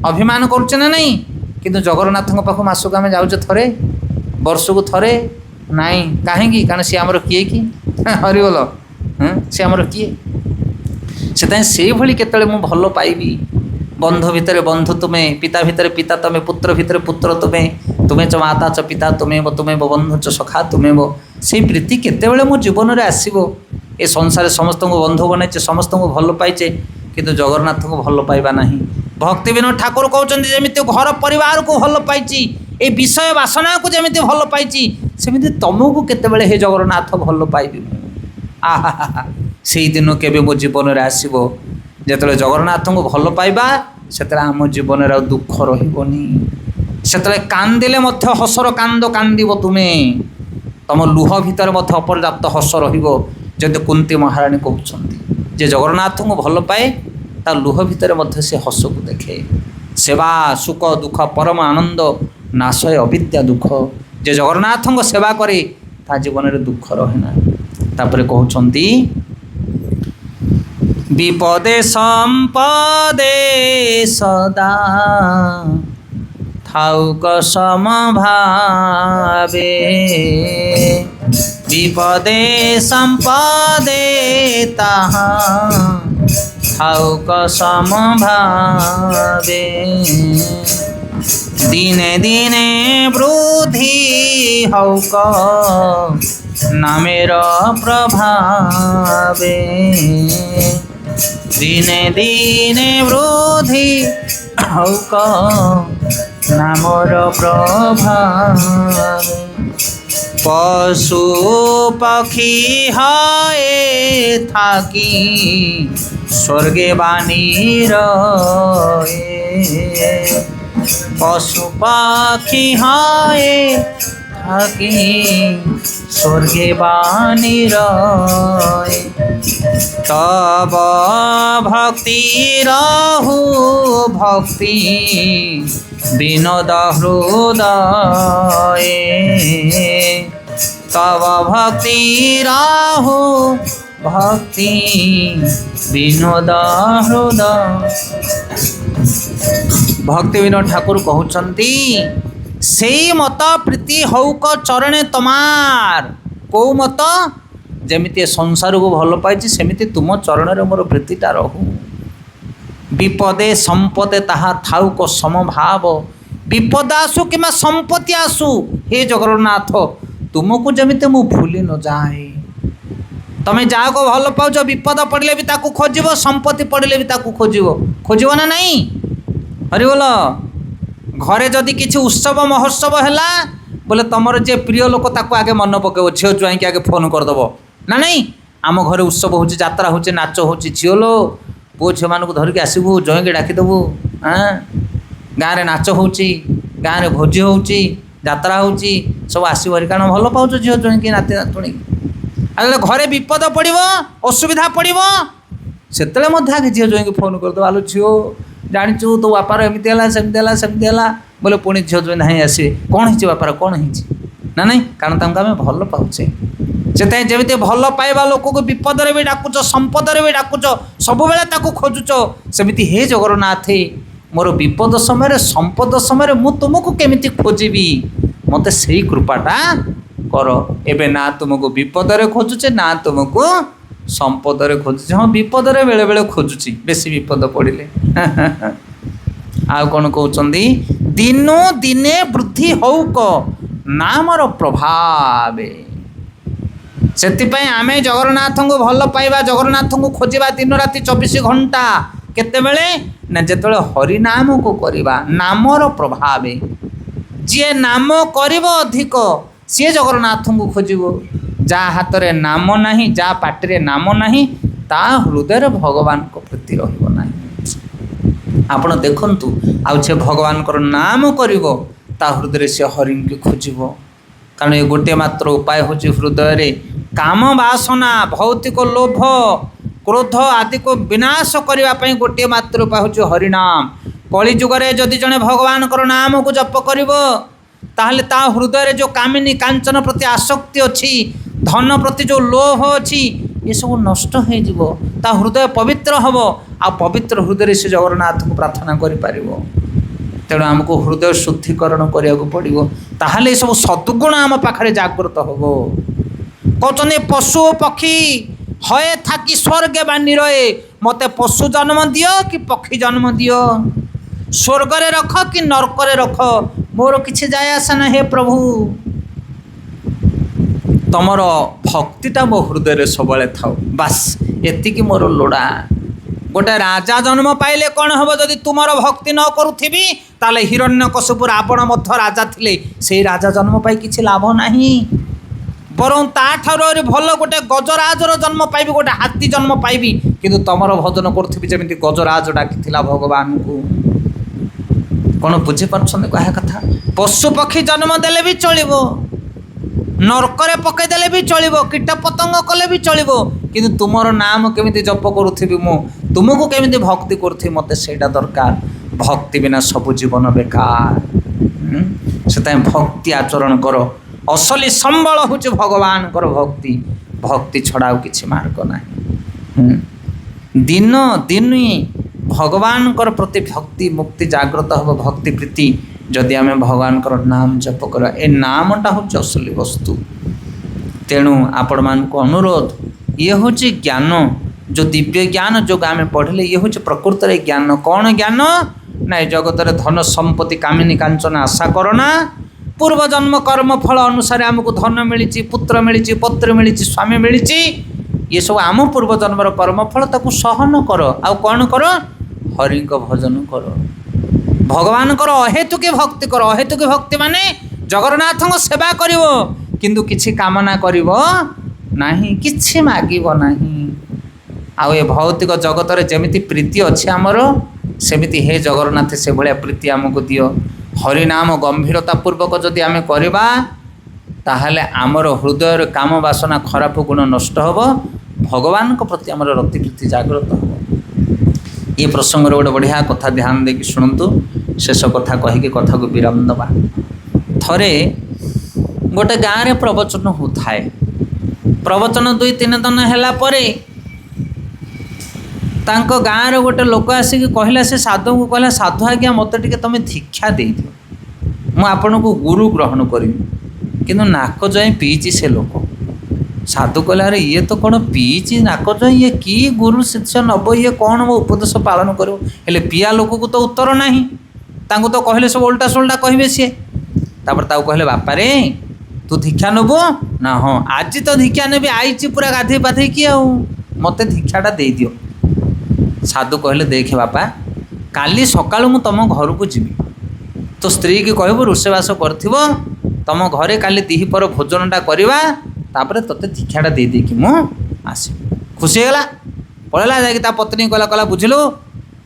अभिमान करुचे ना नहीं किंतु जगन्नाथ पाख मासुक आमे जाउचे थरे वर्षको थरे नाई कहीं कारण सी आमर किए कि हरि बोल सी आमर किए से भली केतले मु भल पाइबी बंधु भितर बंधु तुम्हें पिता भितर पिता तुम्हें पुत्र भितर पुत्र तुम्हें ତୁମେ ଚ ମାତା ଚ ପିତା ତୁମେ ବନ୍ଧୁ ଚ ସଖା ତୁମେ ସେଇ ପ୍ରୀତି କେତେବେଳେ ମୋ ଜୀବନରେ ଆସିବ? ଏ ସଂସାରରେ ସମସ୍ତଙ୍କୁ ବନ୍ଧୁ ବନେଇଛେ, ସମସ୍ତଙ୍କୁ ଭଲ ପାଇଛେ, କିନ୍ତୁ ଜଗନ୍ନାଥଙ୍କୁ ଭଲ ପାଇବା ନାହିଁ। ଭକ୍ତି ବିନୋଦ ଠାକୁର କହୁଛନ୍ତି ଯେମିତି ଘର ପରିବାରକୁ ଭଲ ପାଇଛି, ଏ ବିଷୟ ବାସନାକୁ ଯେମିତି ଭଲ ପାଇଛି, ସେମିତି ତମକୁ କେତେବେଳେ ହେ ଜଗନ୍ନାଥ ଭଲ ପାଇବି ମୁଁ। ଆହା, ସେଇଦିନ କେବେ ମୋ ଜୀବନରେ ଆସିବ ଯେତେବେଳେ ଜଗନ୍ନାଥଙ୍କୁ ଭଲ ପାଇବା, ସେତେବେଳେ ଆମ ଜୀବନରେ ଆଉ ଦୁଃଖ ରହିବନି। ସେତେବେଳେ କାନ୍ଦିଲେ ମଧ୍ୟ ହସର କାନ୍ଦ କାନ୍ଦିବ ତୁମେ, ତମ ଲୁହ ଭିତରେ ମଧ୍ୟ ଅପର୍ଯ୍ୟାପ୍ତ ହସ ରହିବ। ଯଦି କୁନ୍ତୀ ମହାରାଣୀ କହୁଛନ୍ତି ଯେ ଜଗନ୍ନାଥଙ୍କୁ ଭଲ ପାଏ, ତା ଲୁହ ଭିତରେ ମଧ୍ୟ ସେ ହସକୁ ଦେଖେ। ସେବା ସୁଖ ଦୁଃଖ ପରମ ଆନନ୍ଦ ନାଶୟ ଅବିଦ୍ୟା ଦୁଃଖ। ଯେ ଜଗନ୍ନାଥଙ୍କ ସେବା କରେ ତା ଜୀବନରେ ଦୁଃଖ ରହେ ନା। ତାପରେ କହୁଛନ୍ତି ବିପଦେ ସମ୍ପଦେ ସଦା ଥାଉକ ସମଭାବେ, ବିପଦେ ସମ୍ପଦେ ତାହା ଥାଉକ ସମଭାବେ, দিনে দিনে বৃদ্ধি হৌক নামের প্রভাবে, দিনে দিনে বৃদ্ধি হৌক নামর প্রভাবে, পশু পক্ষী হয়ে থাকি স্বর্গে বাণী রয়ে, পশু পাখি হয়ে থাকি স্বর্গে বাণী রয়, তব ভক্তি রহু ভক্তি বিনোদ হৃদয়ে, তব ভক্তি রাহু ভক্তি বিনোদ হৃদয়। ভক্তি বিনোদ ঠাকুর কହୁଛନ୍ତି সেই মত প্রীতি হৌক চরণে তোমার। কেউ মত? যেমিতি সংসারକୁ ଭଲ ପାଇଛି ସେମିତି ତୁମ ଚରଣରେ ମୋର ପ୍ରୀତିଟା ରହୁ। ବିପଦେ ସମ୍ପଦେ ତାହା ଥାଉକ ସମଭାବ, ବିପଦ ଆସୁ କିମ୍ବା ସମ୍ପତ୍ତି ଆସୁ, ହେ ଜଗନ୍ନାଥ ତୁମକୁ ଯେମିତି ମୁଁ ଭୁଲି ନ ଯାଏ। ତମେ ଯାହାକୁ ଭଲ ପାଉଛ ବିପଦ ପଡ଼ିଲେ ବି ତାକୁ ଖୋଜିବ, ସମ୍ପତ୍ତି ପଡ଼ିଲେ ବି ତାକୁ ଖୋଜିବ। ଖୋଜିବ ନା ନାହିଁ? ହରିବୋଲ। ଘରେ ଯଦି କିଛି ଉତ୍ସବ ମହୋତ୍ସବ ହେଲା ବୋଲେ ତମର ଯିଏ ପ୍ରିୟ ଲୋକ ତାକୁ ଆଗେ ମନେ ପକାଇବ, ଝିଅ ଜ୍ୱାଇଁକି ଆଗେ ଫୋନ୍ କରିଦେବ ନା ନାହିଁ? ଆମ ଘରେ ଉତ୍ସବ ହେଉଛି, ଯାତ୍ରା ହେଉଛି, ନାଚ ହେଉଛି, ଝିଅ ଲୋ ପୁଅ ଝିଅମାନଙ୍କୁ ଧରିକି ଆସିବୁ, ଜ୍ୱାଇଁକି ଡାକିଦେବୁ। ଗାଁରେ ନାଚ ହେଉଛି, ଗାଁରେ ଭୋଜି ହେଉଛି, ଯାତ୍ରା ହେଉଛି, ସବୁ ଆସିବ ହେରି, କାରଣ ଭଲ ପାଉଛ ଝିଅ ଜ୍ୱାଇଁକି ନାତି ନାତୁଣୀକି। ଆଉ ଘରେ ବିପଦ ପଡ଼ିବ, ଅସୁବିଧା ପଡ଼ିବ, ସେତେବେଳେ ମଧ୍ୟ ଆଗେ ଝିଅ ଜ୍ୱାଇଁକି ଫୋନ୍ କରିଦେବ, ଆଲୋ ଝିଅ ଜାଣିଛୁ ତୋ ବାପାର ଏମିତି ହେଲା ସେମିତି ହେଲା ସେମିତି ହେଲା, ବୋଲେ ପୁଣି ଝିଅ ଜ୍ୱାଇଁ ଧାଇଁ ଆସିବେ, କ'ଣ ହେଇଛି ବାପାର କ'ଣ ହେଇଛି ନା ନାହିଁ? କାରଣ ତାଙ୍କୁ ଆମେ ଭଲ ପାଉଛେ। ସେଥିପାଇଁ ଯେମିତି ଭଲ ପାଇବା ଲୋକକୁ ବିପଦରେ ବି ଡାକୁଛ, ସମ୍ପଦରେ ବି ଡାକୁଛ, ସବୁବେଳେ ତାକୁ ଖୋଜୁଛ, ସେମିତି ହେ ଜଗନ୍ନାଥ ମୋର ବିପଦ ସମୟରେ ସମ୍ପଦ ସମୟରେ ମୁଁ ତୁମକୁ କେମିତି ଖୋଜିବି, ମୋତେ ସେଇ କୃପାଟା କର। ଏବେ ନା ତୁମକୁ ବିପଦରେ ଖୋଜୁଛେ ନା ତୁମକୁ ସମ୍ପଦରେ ଖୋଜୁଛି। ହଁ ବିପଦରେ ବେଳେବେଳେ ଖୋଜୁଛି, ବେଶୀ ବିପଦ ପଡ଼ିଲେ। ଆଉ କ'ଣ କହୁଛନ୍ତି? ଦିନୁ ଦିନେ ବୃଦ୍ଧି ହଉକ ନାମର ପ୍ରଭାବେ। ସେଥିପାଇଁ ଆମେ ଜଗନ୍ନାଥଙ୍କୁ ଭଲ ପାଇବା, ଜଗନ୍ନାଥଙ୍କୁ ଖୋଜିବା ଦିନ ରାତି 24 ଘଣ୍ଟା। କେତେବେଳେ ନା ଯେତେବେଳେ ହରିନାମକୁ କରିବା, ନାମର ପ୍ରଭାବେ। ଯିଏ ନାମ କରିବ ଅଧିକ ସିଏ ଜଗନ୍ନାଥଙ୍କୁ ଖୋଜିବ। ଯାହା ହାତରେ ନାମ ନାହିଁ, ଯାହା ପାଟିରେ ନାମ ନାହିଁ, ତା ହୃଦୟରେ ଭଗବାନଙ୍କ ପ୍ରତି ରହିବ ନାହିଁ। ଆପଣ ଦେଖନ୍ତୁ, ଆଉ ସେ ଭଗବାନଙ୍କର ନାମ କରିବ, ତା ହୃଦୟରେ ସେ ହରିଙ୍କୁ ଖୋଜିବ। କାରଣ ଏ ଗୋଟିଏ ମାତ୍ର ଉପାୟ ହେଉଛି ହୃଦୟରେ କାମ ବାସନା, ଭୌତିକ ଲୋଭ, କ୍ରୋଧ ଆଦିକୁ ବିନାଶ କରିବା ପାଇଁ ଗୋଟିଏ ମାତ୍ର ଉପାୟ ହେଉଛି ହରିନାମ। କଳି ଯୁଗରେ ଯଦି ଜଣେ ଭଗବାନଙ୍କର ନାମକୁ ଜପ କରିବ, ତାହେଲେ ତା ହୃଦୟରେ ଯେଉଁ କାମିନୀ କାଞ୍ଚନ ପ୍ରତି ଆସକ୍ତି ଅଛି, ଧନ ପ୍ରତି ଯେଉଁ ଲୋଭ ଅଛି, ଏସବୁ ନଷ୍ଟ ହୋଇଯିବ। ତା ହୃଦୟ ପବିତ୍ର ହେବ, ଆଉ ପବିତ୍ର ହୃଦୟରେ ସେ ଜଗନ୍ନାଥଙ୍କୁ ପ୍ରାର୍ଥନା କରିପାରିବ। ତେଣୁ ଆମକୁ ହୃଦୟ ଶୁଦ୍ଧିକରଣ କରିବାକୁ ପଡ଼ିବ, ତାହେଲେ ଏସବୁ ସଦ୍ଗୁଣ ଆମ ପାଖରେ ଜାଗ୍ରତ ହେବ। କହୁଛନ୍ତି ପଶୁ ପକ୍ଷୀ ହଏ ଥାକି ସ୍ୱର୍ଗେ ବାଣୀ ରହେ, ମୋତେ ପଶୁ ଜନ୍ମ ଦିଅ କି ପକ୍ଷୀ ଜନ୍ମ ଦିଅ, ସ୍ୱର୍ଗରେ ରଖ କି ନର୍କରେ ରଖ, मोर किछि जाय आसा ना हे प्रभु तमर भक्तिटा मो हृदय सबले थाओ बास एतिकी मोर लोड़ा। गोटे राजा जन्म पाइले कौन हम जदि तुमर भक्ति न करुथिबी ताले हिरण्यकशिपु रावण मध्य राजा थिले से राजा जन्म पाई किछि लाभ नाही बरं ताठार भल गोटे गजराजर जन्म पाइबी गोटे हाथी जन्म पाइबी किंतु तमर भजन करुथिबी जेमिति गजराज डाकिथिला भगवान को। कौन बुझी पारछन कह कथा पशु पक्षी जन्म देले भी चलिबो नरकरे पकईदेले भी चलिबो कीट पतंग कले भी चलिबो किंतु तुमर नाम केमिति जप करुथिबी मु तुमको केमिति भक्ति करुथिबी मते सेटा दरकार। भक्ति बिना सब जीवन बेकार से भक्ति आचरण करो असली संबल होच भगवान कर भक्ति भक्ति छड़ा किछि मार्ग नाही। दिन दिन भगवान कर प्रति भक्ति मुक्ति जागृत हो भक्ति प्रीति जदि आम भगवान कर नाम जप कर ए नामटा हूँ असली वस्तु। तेणु आपण मान को अनुरोध ये हूँ ज्ञान जो दिव्य ज्ञान जो आम पढ़ले ये हूँ प्रकृत ज्ञान। कौन ज्ञान ना जगत धन संपत्ति कामिनी कांचन आशा करना पूर्व जन्म कर्म फल अनुसार आमको धन मिली पुत्र मिली पत्र मिली स्वामी मिली ये सब आम पूर्व जन्मर कर्म फल ताकू सहन कर आ कौन कर हरि को भजन कर भगवान कर अहेतुके भक्ति कर। अहेतुके भक्ति माने जगन्नाथ सेवा करिवो किंतु किछि कामना करिवो नाही किछि मागिबो नाही। आउ ए भौतिक जगत रे जेमिति प्रीति अछि हमर सेमिति हे जगन्नाथ से भलिया प्रीति हमको दियो। हरि नाम गंभीरता पूर्वक जदि आमे करबा ताहले आमर हृदय काम वासना खराब गुण नष्ट होबो भगवान को प्रति आमर रति प्रीति जागृत होबो। ये प्रसंग गोटे बढ़िया कथा ध्यान देकी शुणु शेष कथा कहीकि कथा को विराम दबा। थरे गोटे गाँव में प्रवचन होता है प्रवचन 2-3 दिन है परे गाँव रे गोटे लोक आसिक कहला से साधु को कहला साधु आज्ञा मत टे तुम दीक्षा दे दियो मु आपन को गुरु ग्रहण करी किंतु नाक जाए पीची से लोक साधु कहला अरे ये तो कौन पीची नाक जाए ये कि गुरु शिष्य नब ये कौन मो उपदेश पालन करो हेले पिया लोक को तो उत्तर नहीं तांको तो कहले सब उल्टा सुल्टा कहे सी तापर ताऊ कहले बापा रे तू दीक्षा नबो ना हाँ आज तो दीक्षा नेबी आईची पूरा गाधे पाधे कि मत दीक्षाटा दे दियो। साधु कहले देखे बापा काली सकाळु मु तुम घर को जीवी तो स्त्री की कहबो रोषेबास करथिबो तुम घरे काली दिहीपर भोजनटा करवा तापर तोते दीक्षाटा दे दे कि मु आसी खुशी होला पळला जाके ता पत्नी कहला कहला बुझिलो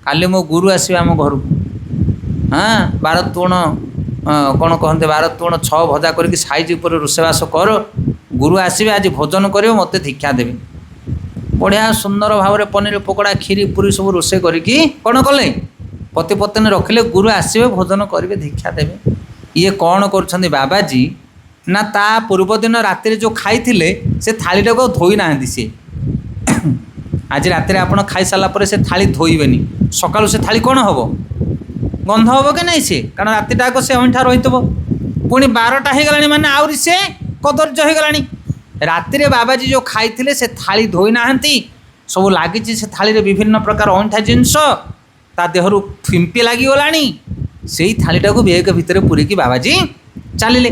काली मो गुरु आसीबा हम घर को हाँ 12 तुण कौन कहते 12 तुण 6 भजा करके साइज ऊपर रोषेबास कर गुरु आसबे आज भोजन कर मत दीक्षा देवे बढ़िया सुंदर भाव में पनीर पकोड़ा खीरी पूरी सब रोषे करके कौन कले पति पत्नी रखिले गुरु आसबे भोजन करेंगे दीक्षा देवे। ये कौन कर बाबाजी ना ता पूर्व दिन राति जो खाई से थालीटा को धोई ना सी आज राति आप खाई सारापर से थाली धोइबेनी सकाळु से थाली कौन हम गंध हम कि नहीं सी कारण रातिटाक से अंठा रही पुणी 12टा हो गला माने आउरी से कदर्य हो गला राति रे बाबाजी जो खाई से थाली धोई ना सब लगी से थाली रे विभिन्न प्रकार अंठा जिनस ता देहरु फिंपी लगिगला से थालीटा को बेग भितर पूरिकी बाबाजी चलिले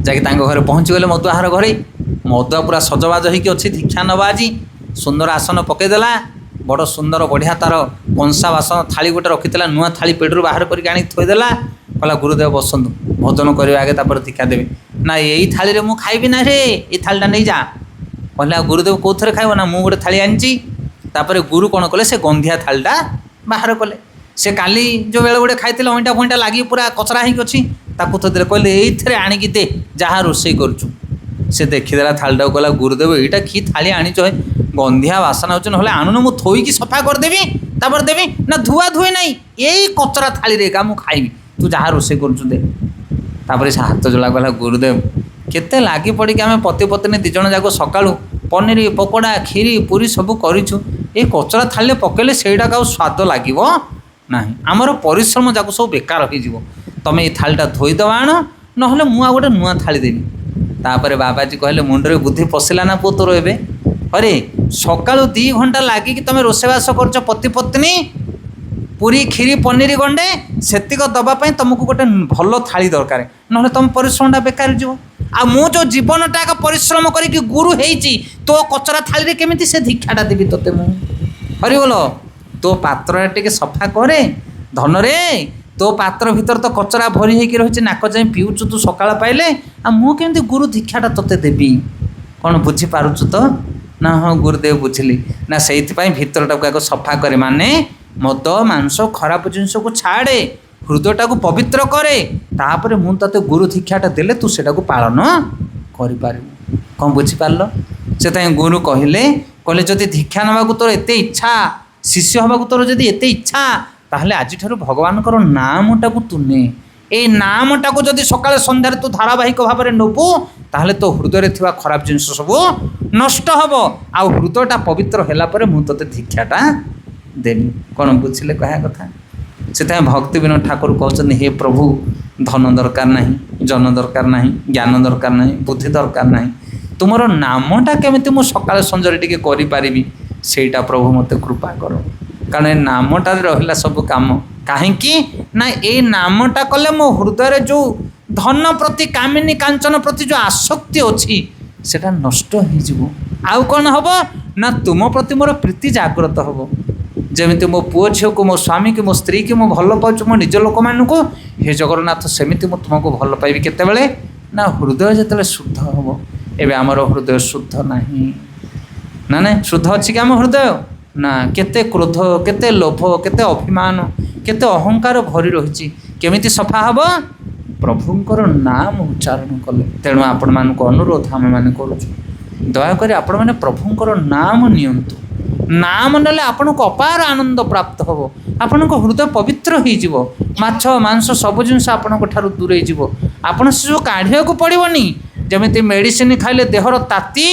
जाकि घर पहुँची गले मधुआहार घरे मधुआ पूरा सजबाज होगी अच्छी दीक्षा नवा आज सुंदर आसन पकईदेला बड़ सुंदर बढ़िया तार कंसा बासन थाली गोटे रखी नुआ थाली पेटरू बाहर करके आनी थोईदेला कहला गुरुदेव बसंतु भोजन करेंगे आगे तापर दीक्षा देवे ना यही थाली रे मु खाइबी ना रे ये थालीटा नहीं जा कहला गुरुदेव कौ थे खाइब ना मुझे गोटे थाली आनी तापर गुरु कौन कले से गंधिया थालीटा बाहर कले से काली जो बेले गोटे खाई अंटा फंटा लगी पूरा कचरा होगी अच्छी ताकू तो कहले ये आणिकी दे जहाँ रोषे करुचु से देखीदेला थालीटा कहला गुरुदेव यहाँ कि थाली आनीच गंधिया बासना हो ना आणुन मु थोईकी सफा करदेवी तापर देवी ना धुआ धुए नहीं यही कचरा थाली रे का मु खाइबी तू जहाँ रोषे करुचु दे तापर से हाथ जोड़ा कहला गुरुदेव केते लागी पड़ी आम पति पत्नी दिज जाक सकाळु पनीर पकोड़ा खीरी पूरी सब करूँ ये कचरा थाली पकेले सेटा का स्वाद लगे ना आमर परिश्रम जाक सब बेकार हो तुम ये थालीटा धोईदवा आण ना मुझे गोटे नुआ थाली देवी तापर बाबाजी कहले मुंडरे बुद्धि पशिला ना पु तोर ए अरे सकाळु 2 घंटा लगिकी तुम रोषेबास कर पति पत्नी पूरी खीरी पनीर गंडे सेतिक दवापाई तुमको गोटे भल थाली दरकार ना तुम परिश्रमटा बेकार जीव आ मु जो जीवनटा एक परिश्रम करके गुरु होती तो कचरा थाली केमी से भिक्षाटा देवी तोते मु हरि बोल तो पात्र टे सफा करे धन रे तो पात्र भीतर तो कचरा भरी होगी रही नाक जाए पीऊचु तू सकाळ पाइले आ मु केमती गुरु दीक्षाटा तोते देवी कौन बुझीपारुचु तो ना हाँ गुरुदेव बुझिली ना से भीतरटा सफा करे माने मद मांस खराब जिनस को छाड़े हृदयटा को पवित्र करे तापर मु ते गुरु दीक्षाटा देले तू सेटा को पालन कर कौन बुझीपार से गुरु कहले कहले जदि दीक्षा नवा तोर एत इच्छा शिष्य हवा तोर जदि एत इच्छा ताहले आज भगवान नामटा को तू ने ए नामटा को जदि सकाळ संध्यार तू धारावाहिक भाव में नबू ताहले तो हृदय थिबा खराब जिनस सब नष्ट हम आ हृदयटा पवित्र होला परे मु तते दीक्षाटा देनी कौन बुझिले कहा कथा से भक्ति विनोद ठाकुर कहते हे प्रभु धन दरकार नहीं जन दरकार नहीं ज्ञान दरकार नहीं बुद्धि दरकार नहीं तुमर नामटा केमिति मु सकाळ संजरे टिके करि पारिबी सेटा प्रभु मते कृपा करो कारण नामटा रहिला सब काम कहीं ना ये नामटा कले मो हृदय जो धन प्रति कामिनी कांचन प्रति जो आसक्ति अच्छी सेटा नष्ट हो आउ कौन हम ना तुम प्रति मोर प्रीति जागृत हम जमी मो पुओ झील को मो स्वामी की मो स्त्री की मो भल पाऊँ मो निज लोक मान को हे जगन्नाथ सेमती मु तुमको भल पाइबी केतेबेले ना हृदय जिते शुद्ध हम एवं आमर हृदय शुद्ध नहीं ना शुद्ध अच्छी कि आम हृदय ना केते क्रोध केते लोभ केते अभिमान केते अहंकार भरी रही केमिति सफा हम प्रभुंकर नाम उच्चारण कले तेणु आपण मान अनुरोध आम मैंने करूँ दयाकोरी आपण मैंने प्रभुंकर नाम नियंतु नाम नेले आपण को अपार आनंद प्राप्त हम आपण को हृदय पवित्र हो माछ मांस सब जिनस आपण दूरे आपण से जो काढ़िया को पड़ोनी जमी मेडिसिन खाइले देहर ताती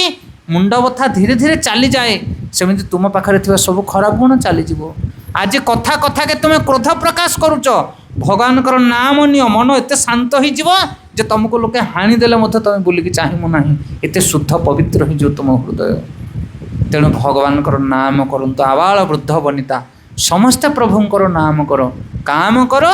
मुंड बथा धीरे धीरे चली जाए सेमती तुम पाखे सब खराब गुण चलीज आज कथा कथा के तुम क्रोध प्रकाश करुच भगवान नाम निय मन एत शांत हो तुमको लोके हाणीदेले तुम बुलिकी चाहबू ना एत शुद्ध पवित्र हो तुम हृदय तेणु भगवान नाम करतु आबाल वृद्ध वनिता समस्ते प्रभुंकर नाम कर काम कर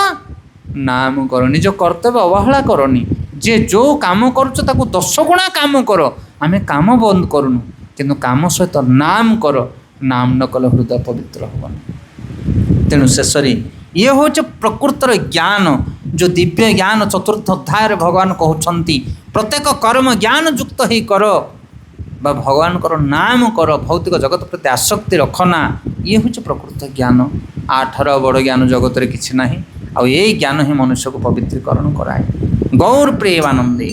नाम कर निज कर्तव्य अवहेला करनी जे जो काम करुच 10 गुणा काम कर आम काम बंद करूँ किंतु काम सहित नाम कर नाम न कले हृदय पवित्र होबनी तेणु शेष ये हूँ प्रकृतर ज्ञान जो दिव्य ज्ञान चतुर्थ अध्याय भगवान कहते प्रत्येक कर्म ज्ञान युक्त ही कर बा भगवान नाम कर भौतिक जगत प्रति आसक्ति रखना ये हूँ प्रकृत ज्ञान आठर बड़ ज्ञान जगत में किसी ना आ ज्ञान ही मनुष्य को पवित्रीकरण कराए गौर प्रेमानंदे।